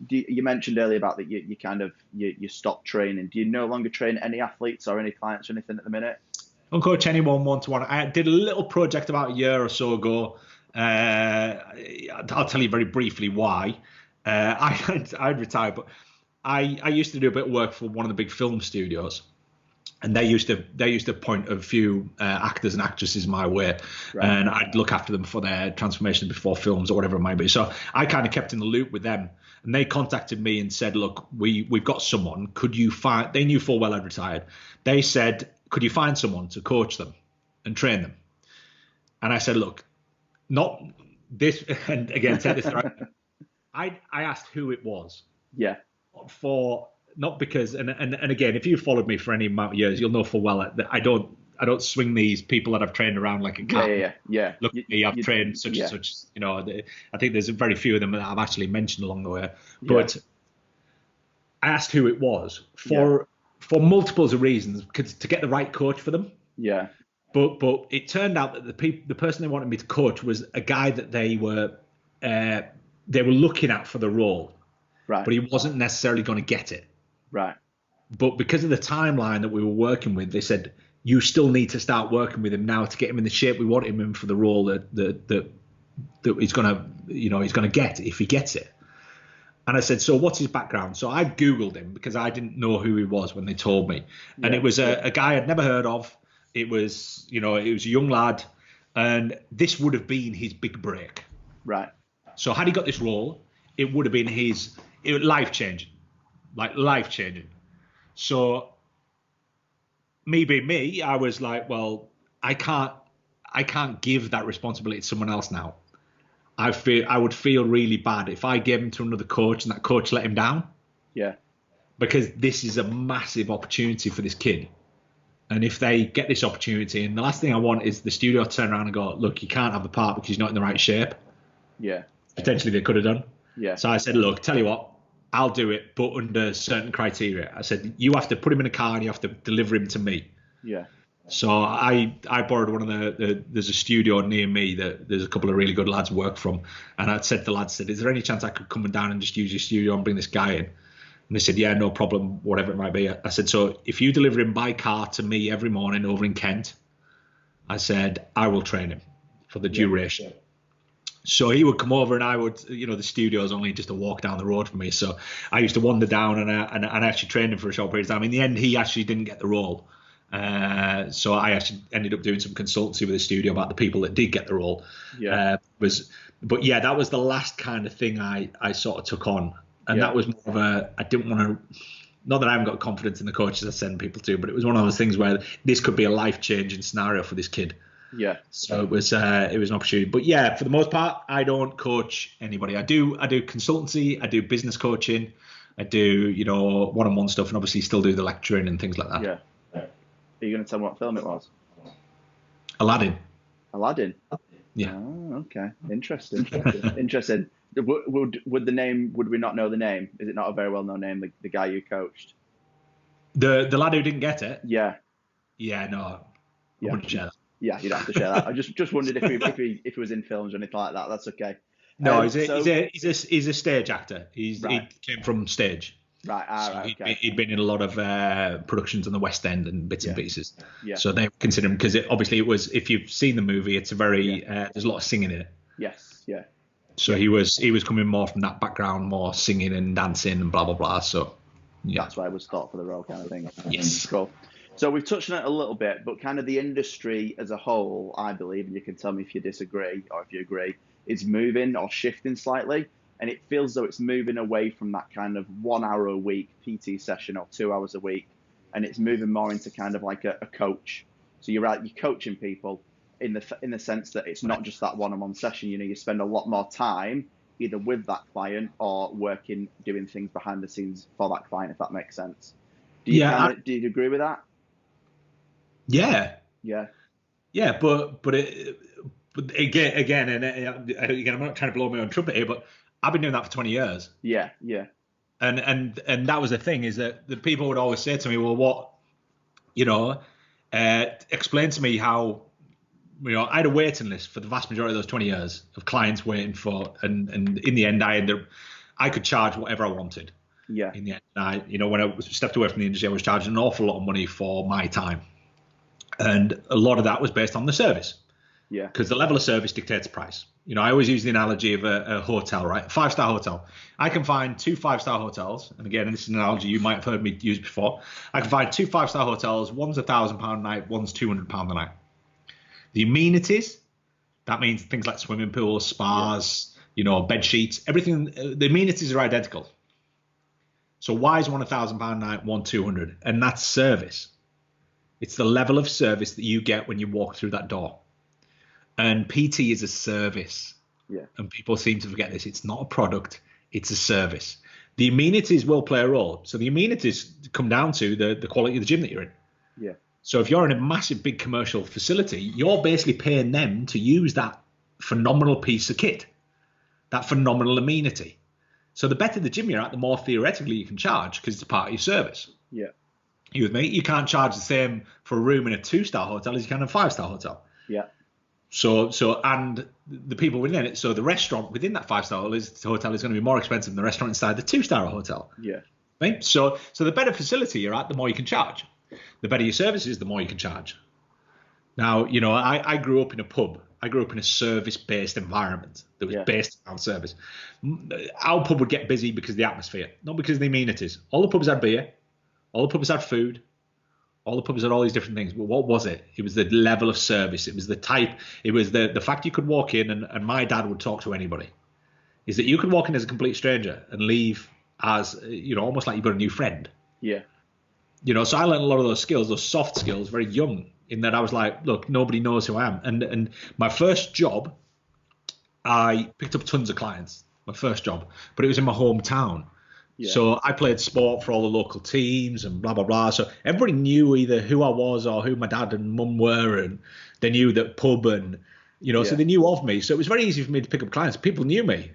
[SPEAKER 1] you mentioned earlier about that you stopped training. Do you no longer train any athletes or any clients or anything at the minute?
[SPEAKER 2] I don't coach anyone one-to-one. I did a little project about a year or so ago. I'll tell you very briefly why. I'd retired, but I used to do a bit of work for one of the big film studios. And they used to point a few actors and actresses my way, right. And I'd look after them for their transformation before films or whatever it might be. So I kind of kept in the loop with them, and they contacted me and said, "Look, we've got someone. Could you find?" They knew full well I'd retired. They said, "Could you find someone to coach them and train them?" And I said, "Look, not this." And again, take this right. I asked who it was.
[SPEAKER 1] Yeah.
[SPEAKER 2] Not because, and again, if you followed me for any amount of years, you'll know full well that I don't swing these people that I've trained around like a cat.
[SPEAKER 1] Yeah.
[SPEAKER 2] Look at me, I've trained such and such. You know, I think there's very few of them that I've actually mentioned along the way. But I asked who it was for multiples of reasons, because to get the right coach for them.
[SPEAKER 1] Yeah.
[SPEAKER 2] But it turned out that the person they wanted me to coach was a guy that they were looking at for the role.
[SPEAKER 1] Right.
[SPEAKER 2] But he wasn't necessarily going to get it.
[SPEAKER 1] Right.
[SPEAKER 2] But because of the timeline that we were working with, they said, you still need to start working with him now to get him in the shape we want him in for the role that he's gonna get if he gets it. And I said, so what's his background? So I Googled him because I didn't know who he was when they told me. And it was a guy I'd never heard of. It was a young lad, and this would have been his big break.
[SPEAKER 1] Right.
[SPEAKER 2] So had he got this role, it would have been life-changing. Like life-changing. So me being me, I was like, well, I can't give that responsibility to someone else now. I would feel really bad if I gave him to another coach and that coach let him down.
[SPEAKER 1] Yeah.
[SPEAKER 2] Because this is a massive opportunity for this kid. And if they get this opportunity, and the last thing I want is the studio to turn around and go, look, you can't have the part because he's not in the right shape.
[SPEAKER 1] Yeah.
[SPEAKER 2] Potentially they could have done.
[SPEAKER 1] Yeah.
[SPEAKER 2] So I said, look, tell you what, I'll do it, but under certain criteria. I said, you have to put him in a car and you have to deliver him to me.
[SPEAKER 1] Yeah.
[SPEAKER 2] So I borrowed one of there's a studio near me that there's a couple of really good lads work from. And I said to the lads, is there any chance I could come down and just use your studio and bring this guy in? And they said, yeah, no problem, whatever it might be. I said, so if you deliver him by car to me every morning over in Kent, I said, I will train him for the duration. So he would come over and I would, the studio is only just a walk down the road from me. So I used to wander down and I actually trained him for a short period of time. In the end, he actually didn't get the role. So I actually ended up doing some consultancy with the studio about the people that did get the role.
[SPEAKER 1] Yeah.
[SPEAKER 2] But that was the last kind of thing I sort of took on. And that was more of I didn't want to, not that I haven't got confidence in the coaches I send people to, but it was one of those things where this could be a life-changing scenario for this kid.
[SPEAKER 1] Yeah.
[SPEAKER 2] So it was an opportunity. But yeah, for the most part, I don't coach anybody. I do consultancy, I do business coaching, I do, one-on-one stuff, and obviously still do the lecturing and things like that.
[SPEAKER 1] Yeah. Are you going to tell me what film it was?
[SPEAKER 2] Aladdin.
[SPEAKER 1] Yeah. Oh, okay. Interesting. Interesting. Would we not know the name? Is it not a very well-known name, the guy you coached?
[SPEAKER 2] The lad who didn't get it?
[SPEAKER 1] Yeah.
[SPEAKER 2] Yeah, no. I wouldn't share that.
[SPEAKER 1] Yeah, you'd have to share that. I just wondered if he was in films or anything like that. That's okay.
[SPEAKER 2] No, he's a stage actor. He came from stage.
[SPEAKER 1] Right. Right. Okay.
[SPEAKER 2] He'd been in a lot of productions on the West End and bits and pieces.
[SPEAKER 1] Yeah.
[SPEAKER 2] So they consider him because obviously it was. If you've seen the movie, it's a very there's a lot of singing in it.
[SPEAKER 1] Yes. Yeah.
[SPEAKER 2] So he was coming more from that background, more singing and dancing and blah blah blah. So
[SPEAKER 1] that's why I was thought for the role kind of thing.
[SPEAKER 2] Yes.
[SPEAKER 1] Cool. So we've touched on it a little bit, but kind of the industry as a whole, I believe, and you can tell me if you disagree or if you agree, is moving or shifting slightly. And it feels as though it's moving away from that kind of 1 hour a week PT session or 2 hours a week. And it's moving more into kind of like a coach. So you're coaching people in the sense that it's not just that one-on-one session. You spend a lot more time either with that client or doing things behind the scenes for that client, if that makes sense. Do you agree with that?
[SPEAKER 2] Yeah.
[SPEAKER 1] Yeah.
[SPEAKER 2] Yeah, but again, I'm not trying to blow my own trumpet here, but I've been doing that for 20 years.
[SPEAKER 1] Yeah, yeah.
[SPEAKER 2] And that was the thing, is that the people would always say to me, well, what, explain to me how, I had a waiting list for the vast majority of those 20 years of clients waiting for, and in the end, I could charge whatever I wanted.
[SPEAKER 1] Yeah.
[SPEAKER 2] In the end, when I stepped away from the industry, I was charging an awful lot of money for my time. And a lot of that was based on the service.
[SPEAKER 1] Yeah.
[SPEAKER 2] Because the level of service dictates price. I always use the analogy of a hotel, right? A 5-star hotel. I can find 2 5-star hotels. And again, this is an analogy you might have heard me use before. I can find 2 5-star hotels. One's £1,000 a night. One's £200 a night. The amenities, that means things like swimming pools, spas, bed sheets, everything. The amenities are identical. So why is one £1,000 a night, one 200? And that's service. It's the level of service that you get when you walk through that door. And PT is a service.
[SPEAKER 1] Yeah. And
[SPEAKER 2] people seem to forget this. It's not a product. It's a service. The amenities will play a role. So the amenities come down to the quality of the gym that you're in.
[SPEAKER 1] Yeah.
[SPEAKER 2] So if you're in a massive, big commercial facility, you're basically paying them to use that phenomenal piece of kit, that phenomenal amenity. So the better the gym you're at, the more theoretically you can charge because it's a part of your service.
[SPEAKER 1] Yeah.
[SPEAKER 2] You with me? You can't charge the same for a room in a 2-star hotel as you can in a 5-star hotel.
[SPEAKER 1] Yeah.
[SPEAKER 2] So and the people within it, so the restaurant within that 5-star hotel is going to be more expensive than the restaurant inside the 2-star hotel.
[SPEAKER 1] Yeah.
[SPEAKER 2] Right? So the better facility you're at, the more you can charge. The better your service is, the more you can charge. Now, I grew up in a pub. I grew up in a service-based environment that was based around service. Our pub would get busy because of the atmosphere, not because of the amenities. All the pubs had beer. All the pubs had food. All the pubs had all these different things. But what was it? It was the level of service. It was the type. It was the fact you could walk in and my dad would talk to anybody. Is that you could walk in as a complete stranger and leave as, almost like you've got a new friend.
[SPEAKER 1] Yeah.
[SPEAKER 2] So I learned a lot of those skills, those soft skills, very young, in that I was like, look, nobody knows who I am. And my first job, I picked up tons of clients, my first job, but it was in my hometown. Yeah. So I played sport for all the local teams and blah, blah, blah. So everybody knew either who I was or who my dad and mum were. And they knew that pub and, so they knew of me. So it was very easy for me to pick up clients. People knew me.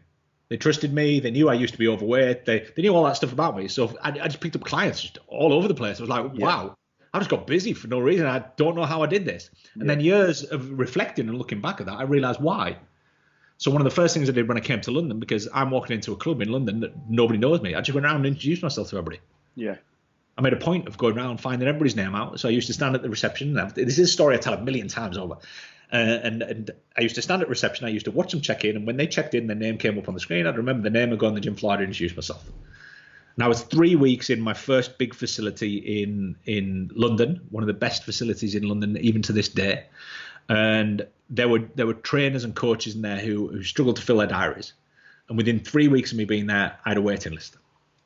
[SPEAKER 2] They trusted me. They knew I used to be overweight. They knew all that stuff about me. So I just picked up clients just all over the place. I was like, wow, I just got busy for no reason. I don't know how I did this. And then years of reflecting and looking back at that, I realized why. So one of the first things I did when I came to London, because I'm walking into a club in London that nobody knows me, I just went around and introduced myself to everybody.
[SPEAKER 1] Yeah.
[SPEAKER 2] I made a point of going around and finding everybody's name out. So I used to stand at the reception. This is a story I tell a million times over. And I used to stand at reception. I used to watch them check in. And when they checked in, their name came up on the screen. I'd remember the name and go on the gym floor to introduce myself. And I was 3 weeks in my first big facility in London, one of the best facilities in London, even to this day. And there were trainers and coaches in there who struggled to fill their diaries. And within 3 weeks of me being there, I had a waiting list.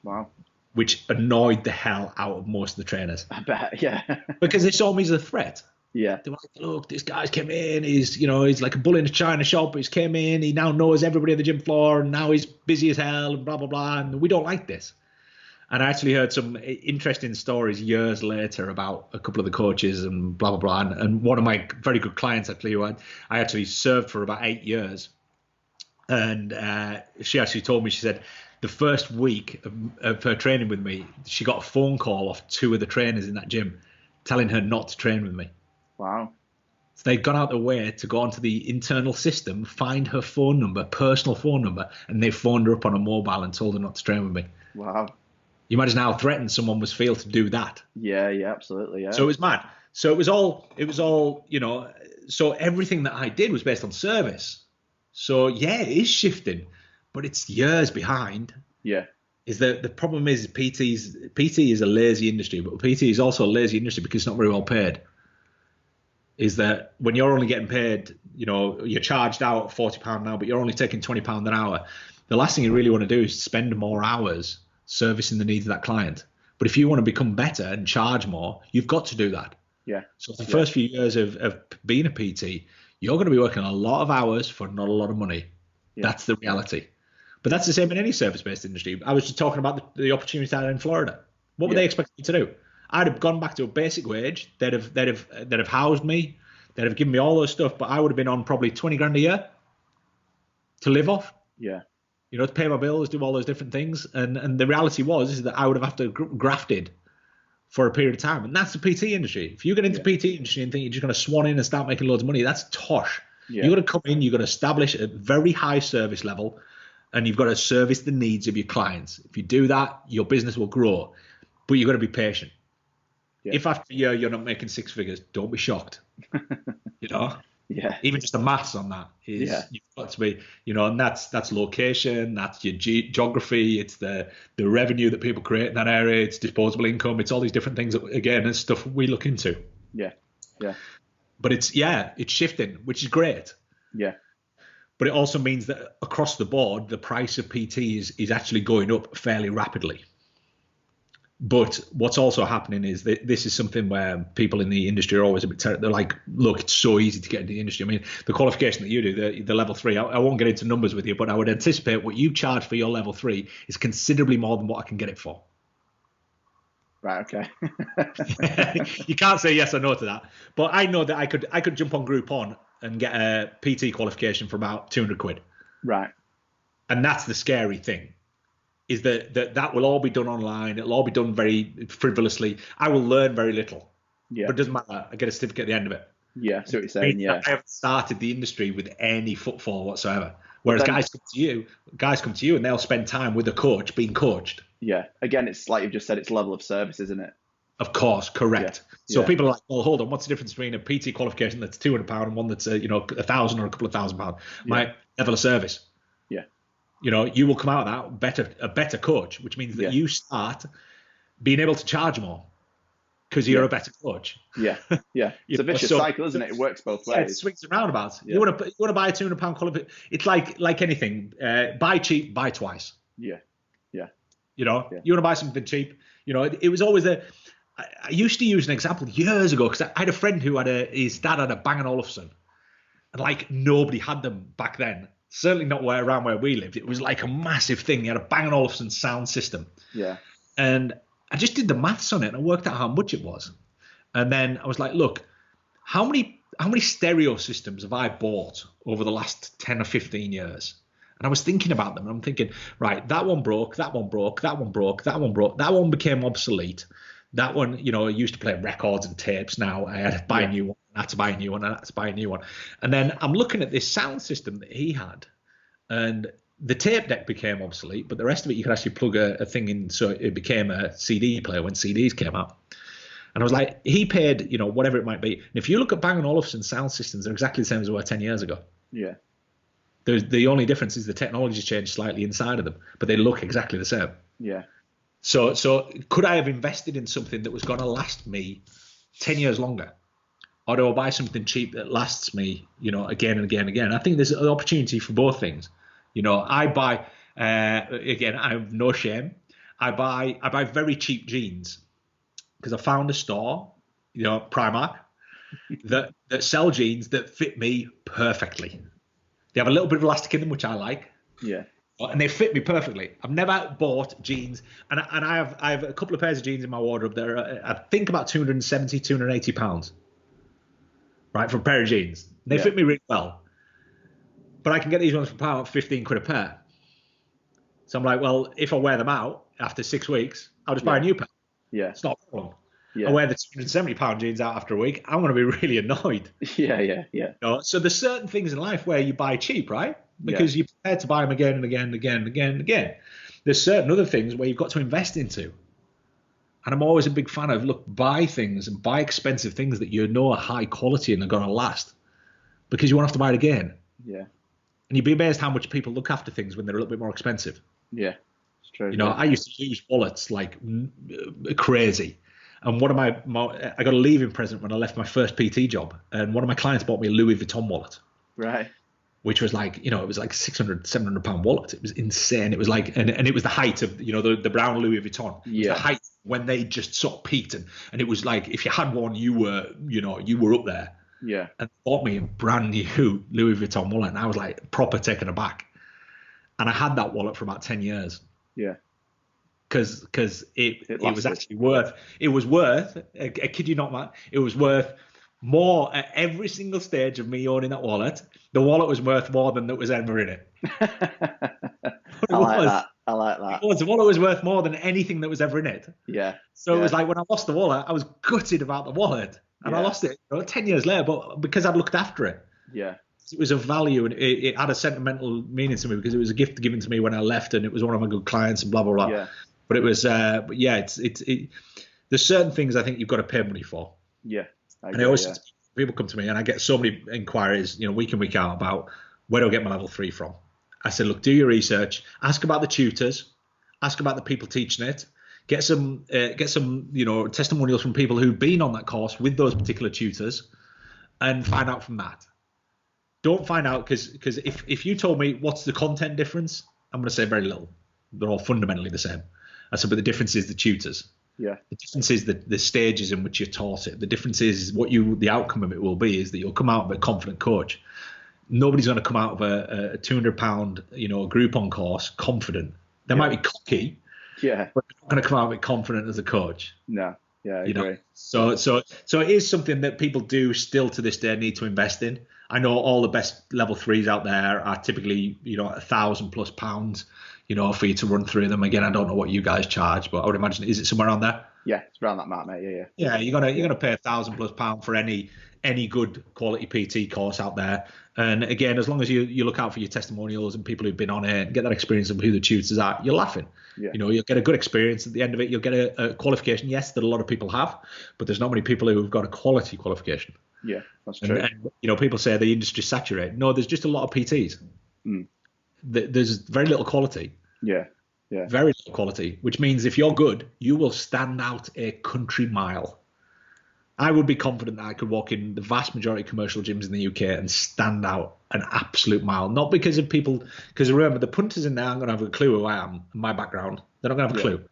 [SPEAKER 1] Wow.
[SPEAKER 2] Which annoyed the hell out of most of the trainers.
[SPEAKER 1] I bet, yeah.
[SPEAKER 2] Because they saw me as a threat.
[SPEAKER 1] Yeah.
[SPEAKER 2] They were like, look, this guy's came in. He's like a bull in a china shop. He's came in. He now knows everybody on the gym floor. And now he's busy as hell and blah, blah, blah. And we don't like this. And I actually heard some interesting stories years later about a couple of the coaches and blah, blah, blah. And one of my very good clients, actually, who I actually served for about 8 years. And she actually told me, she said, the first week of her training with me, she got a phone call off 2 of the trainers in that gym telling her not to train with me.
[SPEAKER 1] Wow.
[SPEAKER 2] So they'd gone out their way to go onto the internal system, find her phone number, personal phone number, and they phoned her up on a mobile and told her not to train with me.
[SPEAKER 1] Wow.
[SPEAKER 2] You imagine how threatened someone was feel to do that.
[SPEAKER 1] Yeah, absolutely, yeah.
[SPEAKER 2] So it was mad. So it was all, so everything that I did was based on service. So yeah, it is shifting, but it's years behind.
[SPEAKER 1] Yeah.
[SPEAKER 2] Is that the problem is PT is a lazy industry, but PT is also a lazy industry because it's not very well paid. Is that when you're only getting paid, you're charged out at £40 an hour, but you're only taking £20 an hour. The last thing you really want to do is spend more hours servicing the needs of that client. But if you want to become better and charge more, you've got to do that.
[SPEAKER 1] Yeah.
[SPEAKER 2] So the first few years of being a PT, you're going to be working a lot of hours for not a lot of money. Yeah. That's the reality. But that's the same in any service-based industry. I was just talking about the opportunity I had in Florida. What were they expecting me to do? I'd have gone back to a basic wage. They'd have housed me. They'd have given me all those stuff. But I would have been on probably 20 grand a year to live off.
[SPEAKER 1] Yeah.
[SPEAKER 2] To pay my bills, do all those different things. And the reality is that I would have to grafted for a period of time. And that's the PT industry. If you get into PT industry and think you're just going to swan in and start making loads of money, that's tosh. Yeah. You've got to come in, you've got to establish a very high service level, and you've got to service the needs of your clients. If you do that, your business will grow. But you've got to be patient. Yeah. If after a year you're not making 6 figures, don't be shocked.
[SPEAKER 1] Yeah.
[SPEAKER 2] Even just the maths on that is you've got to be, and that's location, that's your geography, it's the revenue that people create in that area, it's disposable income, it's all these different things that, again, is stuff we look into.
[SPEAKER 1] Yeah. Yeah.
[SPEAKER 2] But it's shifting, which is great.
[SPEAKER 1] Yeah.
[SPEAKER 2] But it also means that across the board, the price of PT is actually going up fairly rapidly. But what's also happening is that this is something where people in the industry are always a bit they're like, look, it's so easy to get into the industry. I mean, the qualification that you do, the level 3, I won't get into numbers with you, but I would anticipate what you charge for your level 3 is considerably more than what I can get it for.
[SPEAKER 1] Right. Okay.
[SPEAKER 2] You can't say yes or no to that. But I know that I could jump on Groupon and get a PT qualification for about 200 quid.
[SPEAKER 1] Right.
[SPEAKER 2] And that's the scary thing, is that will all be done online. It'll all be done very frivolously. I will learn very little.
[SPEAKER 1] Yeah.
[SPEAKER 2] But it doesn't matter. I get a certificate at the end of it.
[SPEAKER 1] Yeah. So what you're saying. Yeah.
[SPEAKER 2] I haven't started the industry with any footfall whatsoever. Whereas guys come to you and they'll spend time with a coach being coached.
[SPEAKER 1] Yeah. Again, it's like you've just said, it's level of service, isn't it?
[SPEAKER 2] Of course, correct.
[SPEAKER 1] Yeah.
[SPEAKER 2] So people are like, well, hold on, what's the difference between a PT qualification that's £200 and one that's £1,000 or a couple of £1,000? My level of service.
[SPEAKER 1] Yeah.
[SPEAKER 2] You will come out of that a better coach, which means that you start being able to charge more because you're a better coach.
[SPEAKER 1] Yeah. Yeah. It's a vicious cycle, isn't it? It works both ways.
[SPEAKER 2] It swings and roundabouts. Yeah. You want to buy a £200 qualification. It's like anything. Buy cheap, buy twice.
[SPEAKER 1] Yeah. Yeah.
[SPEAKER 2] You want to buy something cheap. It was always I used to use an example years ago because I had a friend who his dad had a Bang & Olufsen, and like nobody had them back then. Certainly not around where we lived. It was like a massive thing. He had a Bang & Olufsen sound system.
[SPEAKER 1] Yeah.
[SPEAKER 2] And I just did the maths on it and I worked out how much it was. And then I was like, look, how many stereo systems have I bought over the last 10 or 15 years? And I was thinking about them and I'm thinking, right, that one broke, that one broke, that one broke, that one broke, that one became obsolete. That one, I used to play records and tapes. Now I had to buy a new one. I had to buy a new one. I had to buy a new one. And then I'm looking at this sound system that he had, and the tape deck became obsolete, but the rest of it you could actually plug a thing in, so it became a CD player when CDs came out. And I was like, he paid, whatever it might be. And if you look at Bang & Olufsen sound systems, they're exactly the same as they were 10 years ago.
[SPEAKER 1] Yeah.
[SPEAKER 2] The only difference is the technology's changed slightly inside of them, but they look exactly the same.
[SPEAKER 1] Yeah.
[SPEAKER 2] So could I have invested in something that was going to last me 10 years longer? Or do I buy something cheap that lasts me, again and again and again? I think there's an opportunity for both things. I buy, again, I have no shame. I buy very cheap jeans because I found a store, Primark, that sell jeans that fit me perfectly. They have a little bit of elastic in them, which I like.
[SPEAKER 1] Yeah.
[SPEAKER 2] And they fit me perfectly. I've never bought jeans, and I have a couple of pairs of jeans in my wardrobe that are, I think, about 270, 280 pounds, right, for a pair of jeans. They fit me really well, but I can get these ones for about 15 quid a pair. So I'm like, well, if I wear them out after 6 weeks, I'll just buy a new pair.
[SPEAKER 1] Yeah,
[SPEAKER 2] it's not a problem.
[SPEAKER 1] Yeah.
[SPEAKER 2] I wear the 270 pound jeans out after a week, I'm going to be really annoyed.
[SPEAKER 1] Yeah.
[SPEAKER 2] So there's certain things in life where you buy cheap, right? Because you're prepared to buy them again and again and again and again and again. There's certain other things where you've got to invest into. And I'm always a big fan of, look, buy things and buy expensive things that are high quality and are going to last, because you won't have to buy it again.
[SPEAKER 1] Yeah.
[SPEAKER 2] And you'd be amazed how much people look after things when they're a little bit more expensive.
[SPEAKER 1] Yeah, it's true.
[SPEAKER 2] I used to use wallets like crazy. And one of I got a leaving present when I left my first PT job. And one of my clients bought me a Louis Vuitton wallet.
[SPEAKER 1] Right.
[SPEAKER 2] Which was like, it was like 600, 700 pound wallet. It was insane. It was like, and it was the height of, the brown Louis Vuitton. It was the height when they just sort of peaked. And it was like, if you had one, you were up there.
[SPEAKER 1] Yeah.
[SPEAKER 2] And bought me a brand new Louis Vuitton wallet. And I was like proper taken aback. And I had that wallet for about 10 years.
[SPEAKER 1] Yeah.
[SPEAKER 2] Because it was actually worth, I kid you not, man, it was worth more at every single stage of me owning that wallet. The wallet was worth more than that was ever in it.
[SPEAKER 1] I like that.
[SPEAKER 2] The wallet was worth more than anything that was ever in it.
[SPEAKER 1] Yeah.
[SPEAKER 2] So it was like when I lost the wallet, I was gutted about the wallet. And I lost it 10 years later, but because I'd looked after it.
[SPEAKER 1] Yeah.
[SPEAKER 2] It was of value, and it had a sentimental meaning to me because it was a gift given to me when I left, and it was one of my good clients and blah, blah, blah.
[SPEAKER 1] Yeah.
[SPEAKER 2] But it was, there's certain things I think you've got to pay money for.
[SPEAKER 1] Yeah.
[SPEAKER 2] People come to me and I get so many inquiries, week in, week out about where do I get my level 3 from? I said, look, do your research, ask about the tutors, ask about the people teaching it, get some testimonials from people who've been on that course with those particular tutors, and find out from that. Don't find out because if you told me what's the content difference, I'm going to say very little. They're all fundamentally the same. I said, but the difference is the tutors.
[SPEAKER 1] Yeah. The
[SPEAKER 2] difference is the stages in which you're taught it. The difference is the outcome of it will be is that you'll come out of a confident coach. Nobody's going to come out of a £200 Groupon course confident. They might be cocky, but they're going to come out with confident as a coach.
[SPEAKER 1] No. Yeah, I agree.
[SPEAKER 2] So it is something that people do still to this day need to invest in. I know all the best level 3s out there are typically, £1,000+ for you to run through them. Again, I don't know what you guys charge, but I would imagine, is it somewhere around there?
[SPEAKER 1] Yeah, it's around that mark, mate. Yeah.
[SPEAKER 2] Yeah, you're gonna pay £1,000+ for any good quality PT course out there. And again, as long as you look out for your testimonials and people who've been on it and get that experience of who the tutors are, you're laughing.
[SPEAKER 1] Yeah.
[SPEAKER 2] You'll get a good experience at the end of it. You'll get a qualification, yes, that a lot of people have, but there's not many people who've got a quality qualification.
[SPEAKER 1] Yeah, that's true.
[SPEAKER 2] And people say the industry's saturated. No, there's just a lot of PTs. There's very little quality.
[SPEAKER 1] Yeah.
[SPEAKER 2] Very little quality, which means if you're good, you will stand out a country mile. I would be confident that I could walk in the vast majority of commercial gyms in the UK and stand out an absolute mile. Not because of people, because remember, the punters in there aren't going to have a clue who I am and my background. They're not going to have a clue.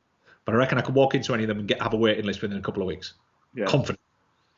[SPEAKER 2] But I reckon I could walk into any of them and have a waiting list within a couple of weeks. Yeah. Confident.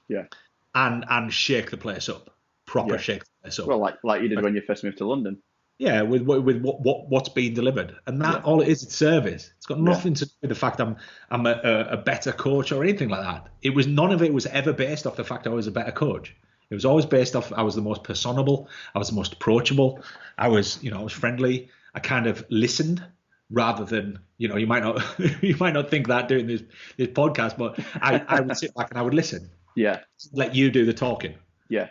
[SPEAKER 1] Yeah.
[SPEAKER 2] And shake the place up. Proper shake the place up.
[SPEAKER 1] Well, like you did when you first moved to London.
[SPEAKER 2] Yeah, with what's being delivered, and that all it is, it's service. It's got nothing to do with the fact I'm a better coach or anything like that. None of it was ever based off the fact I was a better coach. It was always based off I was the most personable, I was the most approachable, I was friendly. I kind of listened rather than you might not think that doing this podcast, but I would sit back and I would listen.
[SPEAKER 1] Yeah,
[SPEAKER 2] let you do the talking.
[SPEAKER 1] Yeah,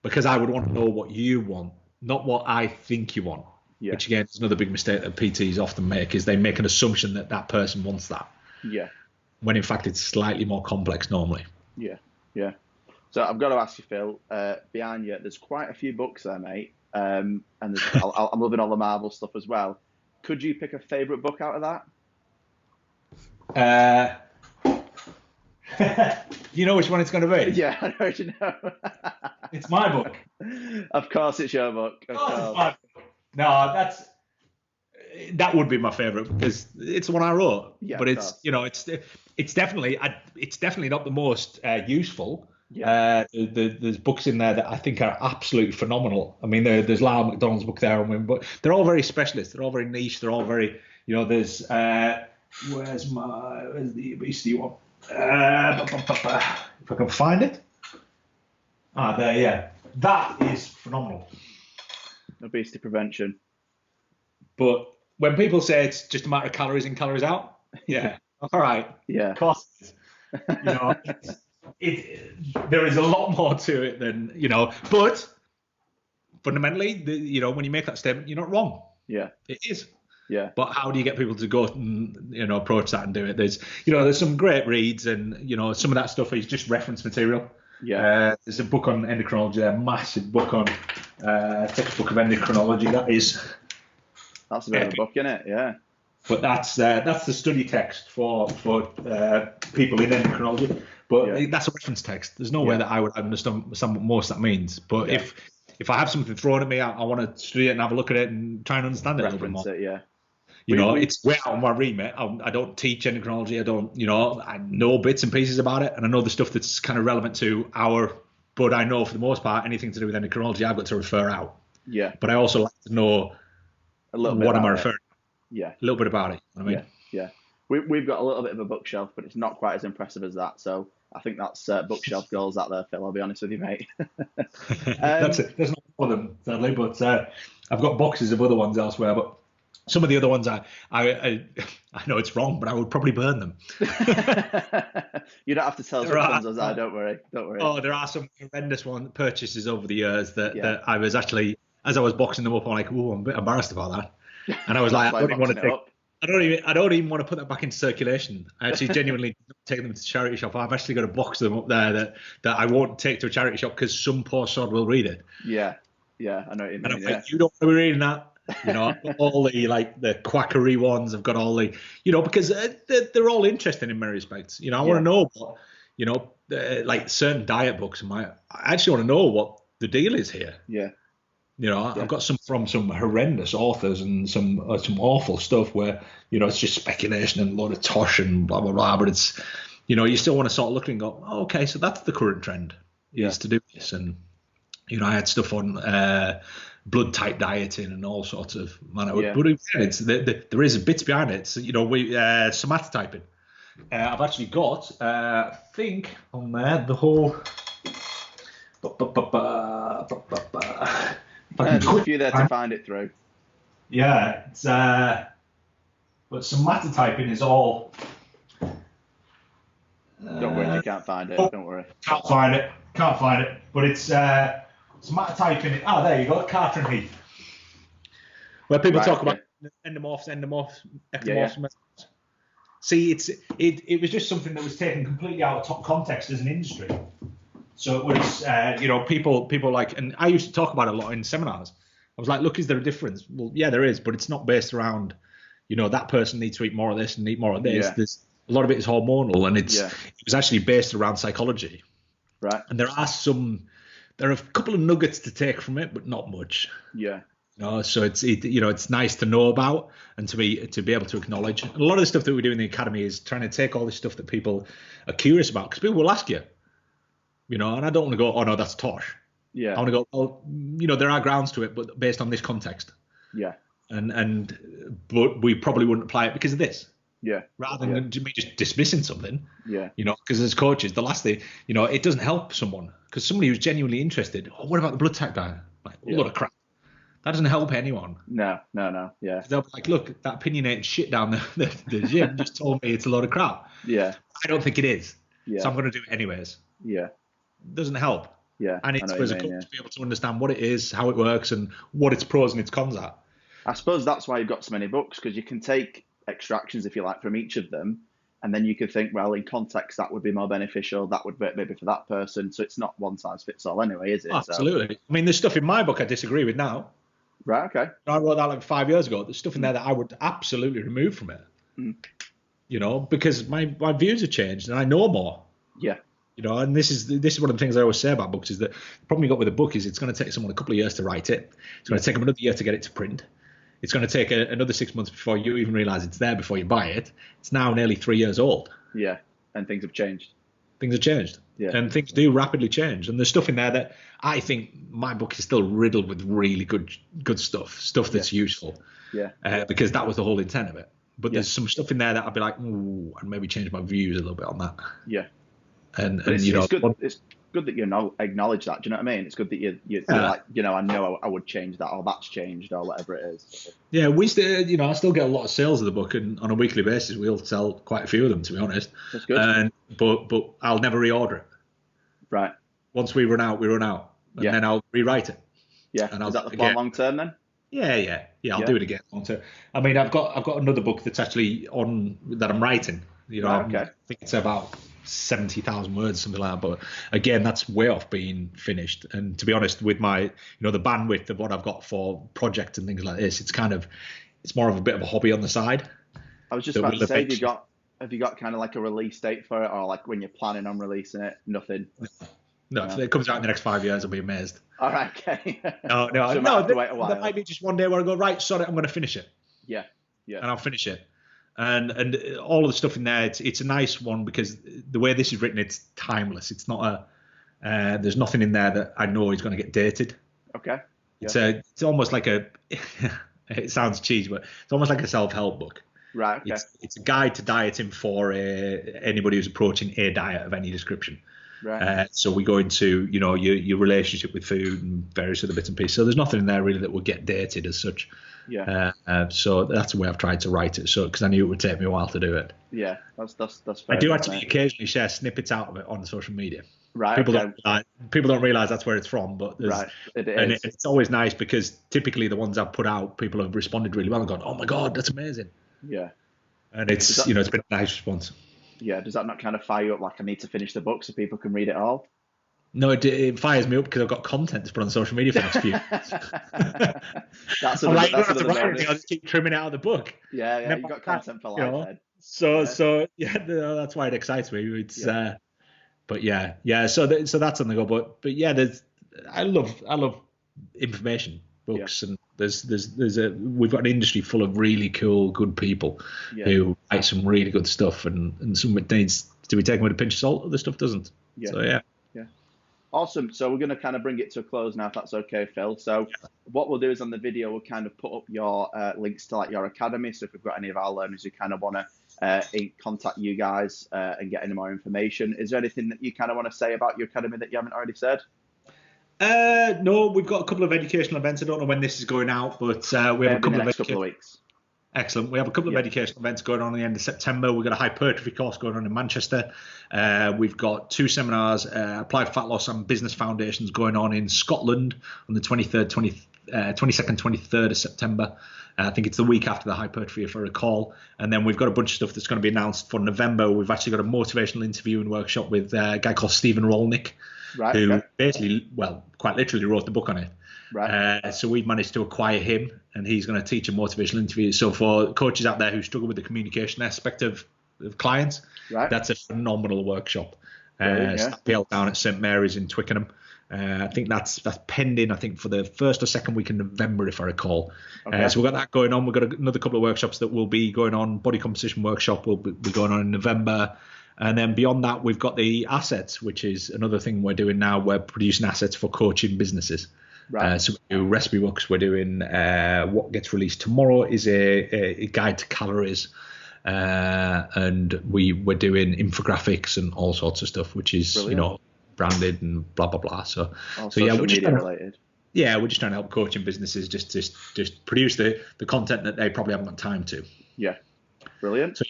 [SPEAKER 2] because I would want to know what you want. Not what I think you want, which again is another big mistake that PTs often make, is they make an assumption that person wants that.
[SPEAKER 1] Yeah. When
[SPEAKER 2] in fact it's slightly more complex normally.
[SPEAKER 1] Yeah. So I've got to ask you, Phil, behind you, there's quite a few books there, mate. And I'm loving all the Marvel stuff as well. Could you pick a favourite book out of
[SPEAKER 2] that? You know which one it's going to be?
[SPEAKER 1] Yeah, I know. You know.
[SPEAKER 2] It's my book.
[SPEAKER 1] Of course, it's your book. Of course.
[SPEAKER 2] It's my book. No, that would be my favourite because it's the one I wrote. Yeah, but it's definitely not the most useful. Yeah. There's books in there that I think are absolutely phenomenal. I mean, there's Lyle McDonald's book there, but they're all very specialist. They're all very niche. They're all very, there's where's the obesity one? If I can find it. There, yeah. That is phenomenal.
[SPEAKER 1] Obesity prevention.
[SPEAKER 2] But when people say it's just a matter of calories in, calories out, yeah, all right.
[SPEAKER 1] Yeah.
[SPEAKER 2] Of course it is. There is a lot more to it than, but fundamentally, when you make that statement, you're not wrong.
[SPEAKER 1] Yeah.
[SPEAKER 2] It is.
[SPEAKER 1] Yeah.
[SPEAKER 2] But how do you get people to go and approach that and do it? There's some great reads, and some of that stuff is just reference material.
[SPEAKER 1] Yeah.
[SPEAKER 2] There's a book on endocrinology, a massive book on textbook of endocrinology.
[SPEAKER 1] That's a bit of a book, isn't it? Yeah.
[SPEAKER 2] But that's the study text for people in endocrinology. But that's a reference text. There's no way that I would understand what most of that means. But if I have something thrown at me, I want to study it and have a look at it and try and understand it a little bit more. It's way out of my remit. I don't teach endocrinology. I don't, I know bits and pieces about it, and I know the stuff that's kind of relevant to but I know for the most part, anything to do with endocrinology, I've got to refer out.
[SPEAKER 1] Yeah.
[SPEAKER 2] But I also like to know what am I referring to.
[SPEAKER 1] Yeah.
[SPEAKER 2] A little bit about it. You know what I mean?
[SPEAKER 1] Yeah. We've got a little bit of a bookshelf, but it's not quite as impressive as that. So I think that's bookshelf goals out there, Phil. I'll be honest with you, mate.
[SPEAKER 2] That's it. There's not one of them, sadly, but I've got boxes of other ones elsewhere. But some of the other ones, I know it's wrong, but I would probably burn them.
[SPEAKER 1] You don't have to tell us which ones those are. Don't worry.
[SPEAKER 2] Oh, there are some horrendous purchases over the years that I was actually, as I was boxing them up, I'm like, oh, I'm a bit embarrassed about that. And I was like, I don't even want to put that back into circulation. I actually genuinely take them to the charity shop. I've actually got a box of them up there that I won't take to a charity shop because some poor sod will read it.
[SPEAKER 1] Yeah, I know what you mean.
[SPEAKER 2] And I'm like, you don't want to be reading that. All the quackery ones. I've got all the, because they're all interesting in many respects. I want to know what, like certain diet books. I actually want to know what the deal is here.
[SPEAKER 1] Yeah.
[SPEAKER 2] I've got some from some horrendous authors and some awful stuff where, it's just speculation and a lot of tosh and blah, blah, blah. But it's, you still want to sort of look and go, oh, okay, so that's the current trend is to do this. And, I had stuff on blood type dieting and all sorts of manner.
[SPEAKER 1] Yeah.
[SPEAKER 2] But again, there is a bit behind it. So, somatotyping. I've actually got, I think, on there the whole.
[SPEAKER 1] There's a few there to find it through.
[SPEAKER 2] Yeah, it's but somatotyping is all.
[SPEAKER 1] Don't worry, if you can't find it. Don't worry.
[SPEAKER 2] Can't find it. But it's somatotyping. Oh, there you go. Carter and Heath, where people talk about endomorphs, ectomorphs.
[SPEAKER 1] Yeah.
[SPEAKER 2] See, it was just something that was taken completely out of top context as an industry. So it was, people like, and I used to talk about it a lot in seminars. I was like, look, is there a difference? Well, yeah, there is, but it's not based around, that person needs to eat more of this and eat more of this.
[SPEAKER 1] Yeah.
[SPEAKER 2] There's a lot of it is hormonal, and it was actually based around psychology.
[SPEAKER 1] Right.
[SPEAKER 2] And there are a couple of nuggets to take from it, but not much.
[SPEAKER 1] Yeah.
[SPEAKER 2] So it's nice to know about and to be able to acknowledge. And a lot of the stuff that we do in the academy is trying to take all this stuff that people are curious about, because people will ask you, and I don't want to go, oh no, that's tosh.
[SPEAKER 1] Yeah.
[SPEAKER 2] I want to go, well, there are grounds to it, but based on this context.
[SPEAKER 1] Yeah.
[SPEAKER 2] But we probably wouldn't apply it because of this.
[SPEAKER 1] Yeah.
[SPEAKER 2] Rather than me just dismissing something.
[SPEAKER 1] Yeah.
[SPEAKER 2] Because as coaches, the last thing, it doesn't help someone, because somebody who's genuinely interested, what about the blood type diet? Like, a lot of crap. That doesn't help anyone.
[SPEAKER 1] No. Yeah.
[SPEAKER 2] They'll be like, look, that opinionated shit down the gym just told me it's a load of crap.
[SPEAKER 1] Yeah.
[SPEAKER 2] I don't think it is.
[SPEAKER 1] Yeah.
[SPEAKER 2] So I'm going to do it anyways.
[SPEAKER 1] Yeah.
[SPEAKER 2] It doesn't help.
[SPEAKER 1] Yeah.
[SPEAKER 2] And it's for as a coach to be able to understand what it is, how it works, and what its pros and its cons are.
[SPEAKER 1] I suppose that's why you've got so many books, because you can take extractions, if you like, from each of them, and then you can think, well, in context, that would be more beneficial. That would be maybe for that person. So it's not one size fits all anyway, is it?
[SPEAKER 2] Absolutely. So, I mean, there's stuff in my book I disagree with now.
[SPEAKER 1] Right, okay.
[SPEAKER 2] I wrote that like 5 years ago. There's stuff in there that I would absolutely remove from it. Because my views have changed and I know more.
[SPEAKER 1] Yeah.
[SPEAKER 2] And this is one of the things I always say about books, is that the problem you got with a book is it's going to take someone a couple of years to write it. It's going to take them another year to get it to print. It's going to take another 6 months before you even realize it's there, before you buy it. It's now nearly 3 years old.
[SPEAKER 1] Yeah, and things have changed.
[SPEAKER 2] Yeah. And things do rapidly change. And there's stuff in there that I think my book is still riddled with really good stuff that's useful.
[SPEAKER 1] Yeah.
[SPEAKER 2] Because that was the whole intent of it. But there's some stuff in there that I'd be like, ooh, I'd maybe change my views a little bit on that.
[SPEAKER 1] Yeah.
[SPEAKER 2] And
[SPEAKER 1] it's good that you acknowledge that. Do you know what I mean? It's good that you're like, I know I would change that, or that's changed, or whatever it is.
[SPEAKER 2] Yeah, we still, I still get a lot of sales of the book, and on a weekly basis, we'll sell quite a few of them, to be honest.
[SPEAKER 1] That's good.
[SPEAKER 2] But I'll never reorder it.
[SPEAKER 1] Right.
[SPEAKER 2] Once we run out, and then I'll rewrite it.
[SPEAKER 1] Yeah.
[SPEAKER 2] And
[SPEAKER 1] is that the plan long term then?
[SPEAKER 2] Yeah. I'll do it again long term. I mean, I've got another book that's actually that I'm writing.
[SPEAKER 1] Right, okay.
[SPEAKER 2] I think it's about 70,000 words, something like that. But again, that's way off being finished. And to be honest, with my, the bandwidth of what I've got for projects and things like this, it's more of a bit of a hobby on the side.
[SPEAKER 1] I was just about to say, have you got kind of like a release date for it, or like when you're planning on releasing it? Nothing.
[SPEAKER 2] No, if it comes out in the next 5 years, I'll be amazed.
[SPEAKER 1] All right, okay.
[SPEAKER 2] No.
[SPEAKER 1] So wait a while.
[SPEAKER 2] There might be just one day where I go, right, sorry, I'm going to finish it.
[SPEAKER 1] Yeah.
[SPEAKER 2] And I'll finish it. And all of the stuff in there, it's a nice one, because the way this is written, it's timeless. It's not there's nothing in there that I know is going to get dated.
[SPEAKER 1] Okay.
[SPEAKER 2] Yeah. It's almost like it sounds cheesy, but it's almost like a self-help book.
[SPEAKER 1] Right. Okay.
[SPEAKER 2] It's a guide to dieting for anybody who's approaching a diet of any description.
[SPEAKER 1] Right.
[SPEAKER 2] So we go into, your relationship with food and various other bits and pieces. So there's nothing in there really that will get dated as such.
[SPEAKER 1] Yeah.
[SPEAKER 2] So that's the way I've tried to write it. So because I knew it would take me a while to do it.
[SPEAKER 1] Yeah, that's fair.
[SPEAKER 2] I do actually occasionally share snippets out of it on social media.
[SPEAKER 1] Right.
[SPEAKER 2] People don't realize that's where it's from, but it's always nice, because typically the ones I've put out, people have responded really well and gone, "Oh my God, that's amazing."
[SPEAKER 1] Yeah.
[SPEAKER 2] And it's it's been a nice response.
[SPEAKER 1] Yeah. Does that not kind of fire you up, like I need to finish the book so people can read it all?
[SPEAKER 2] No, it fires me up because I've got content to put on social media for the next few years.
[SPEAKER 1] I'm like, you don't
[SPEAKER 2] have to write anything, I'll just keep trimming it out of the book.
[SPEAKER 1] Yeah, you've got content for life, Ed.
[SPEAKER 2] So that's why it excites me. It's so that's on the go. But yeah, I love information books, and we've got an industry full of really cool, good people who write some really good stuff, and some of it needs to be taken with a pinch of salt, other stuff doesn't. So yeah.
[SPEAKER 1] Awesome. So we're going to kind of bring it to a close now, if that's okay, Phil. So what we'll do is on the video, we'll kind of put up your links to like your academy. So if we've got any of our learners who kind of want to contact you guys and get any more information, is there anything that you kind of want to say about your academy that you haven't already said?
[SPEAKER 2] No, we've got a couple of educational events. I don't know when this is going out, but we have a couple of
[SPEAKER 1] weeks.
[SPEAKER 2] Excellent. We have a couple of educational events going on at the end of September. We've got a hypertrophy course going on in Manchester. We've got 2 seminars, Applied Fat Loss and Business Foundations, going on in Scotland on the 22nd, 23rd of September. I think it's the week after the hypertrophy, if I recall. And then we've got a bunch of stuff that's going to be announced for November. We've actually got a motivational interviewing workshop with a guy called Stephen Rolnick, who basically, quite literally wrote the book on it.
[SPEAKER 1] Right.
[SPEAKER 2] So we've managed to acquire him, and he's going to teach a motivational interview. So for coaches out there who struggle with the communication aspect of clients, that's a phenomenal workshop. Held down at St Mary's in Twickenham. I think that's pending, I think, for the 1st or 2nd week in November, if I recall. So we've got that going on. We've got another couple of workshops that will be going on. Body composition workshop will be going on in November. And then beyond that, we've got the assets, which is another thing we're doing now. We're producing assets for coaching busineses. So we do recipe books. We're doing what gets released tomorrow is a guide to calories. And we're doing infographics and all sorts of stuff, which is, branded and blah, blah, blah. So yeah, we're just
[SPEAKER 1] related.
[SPEAKER 2] Yeah, we're just trying to help coaching businesses just produce the content that they probably haven't got time to.
[SPEAKER 1] Yeah. Brilliant. So,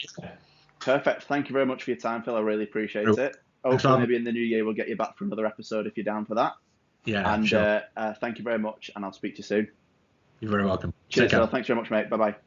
[SPEAKER 1] perfect. Thank you very much for your time, Phil. I really appreciate it. Hopefully, maybe in the new year, we'll get you back for another episode if you're down for that.
[SPEAKER 2] Yeah,
[SPEAKER 1] and
[SPEAKER 2] sure.
[SPEAKER 1] Thank you very much, and I'll speak to you soon.
[SPEAKER 2] You're very welcome.
[SPEAKER 1] Cheers, Phil. Thanks very much, mate. Bye-bye.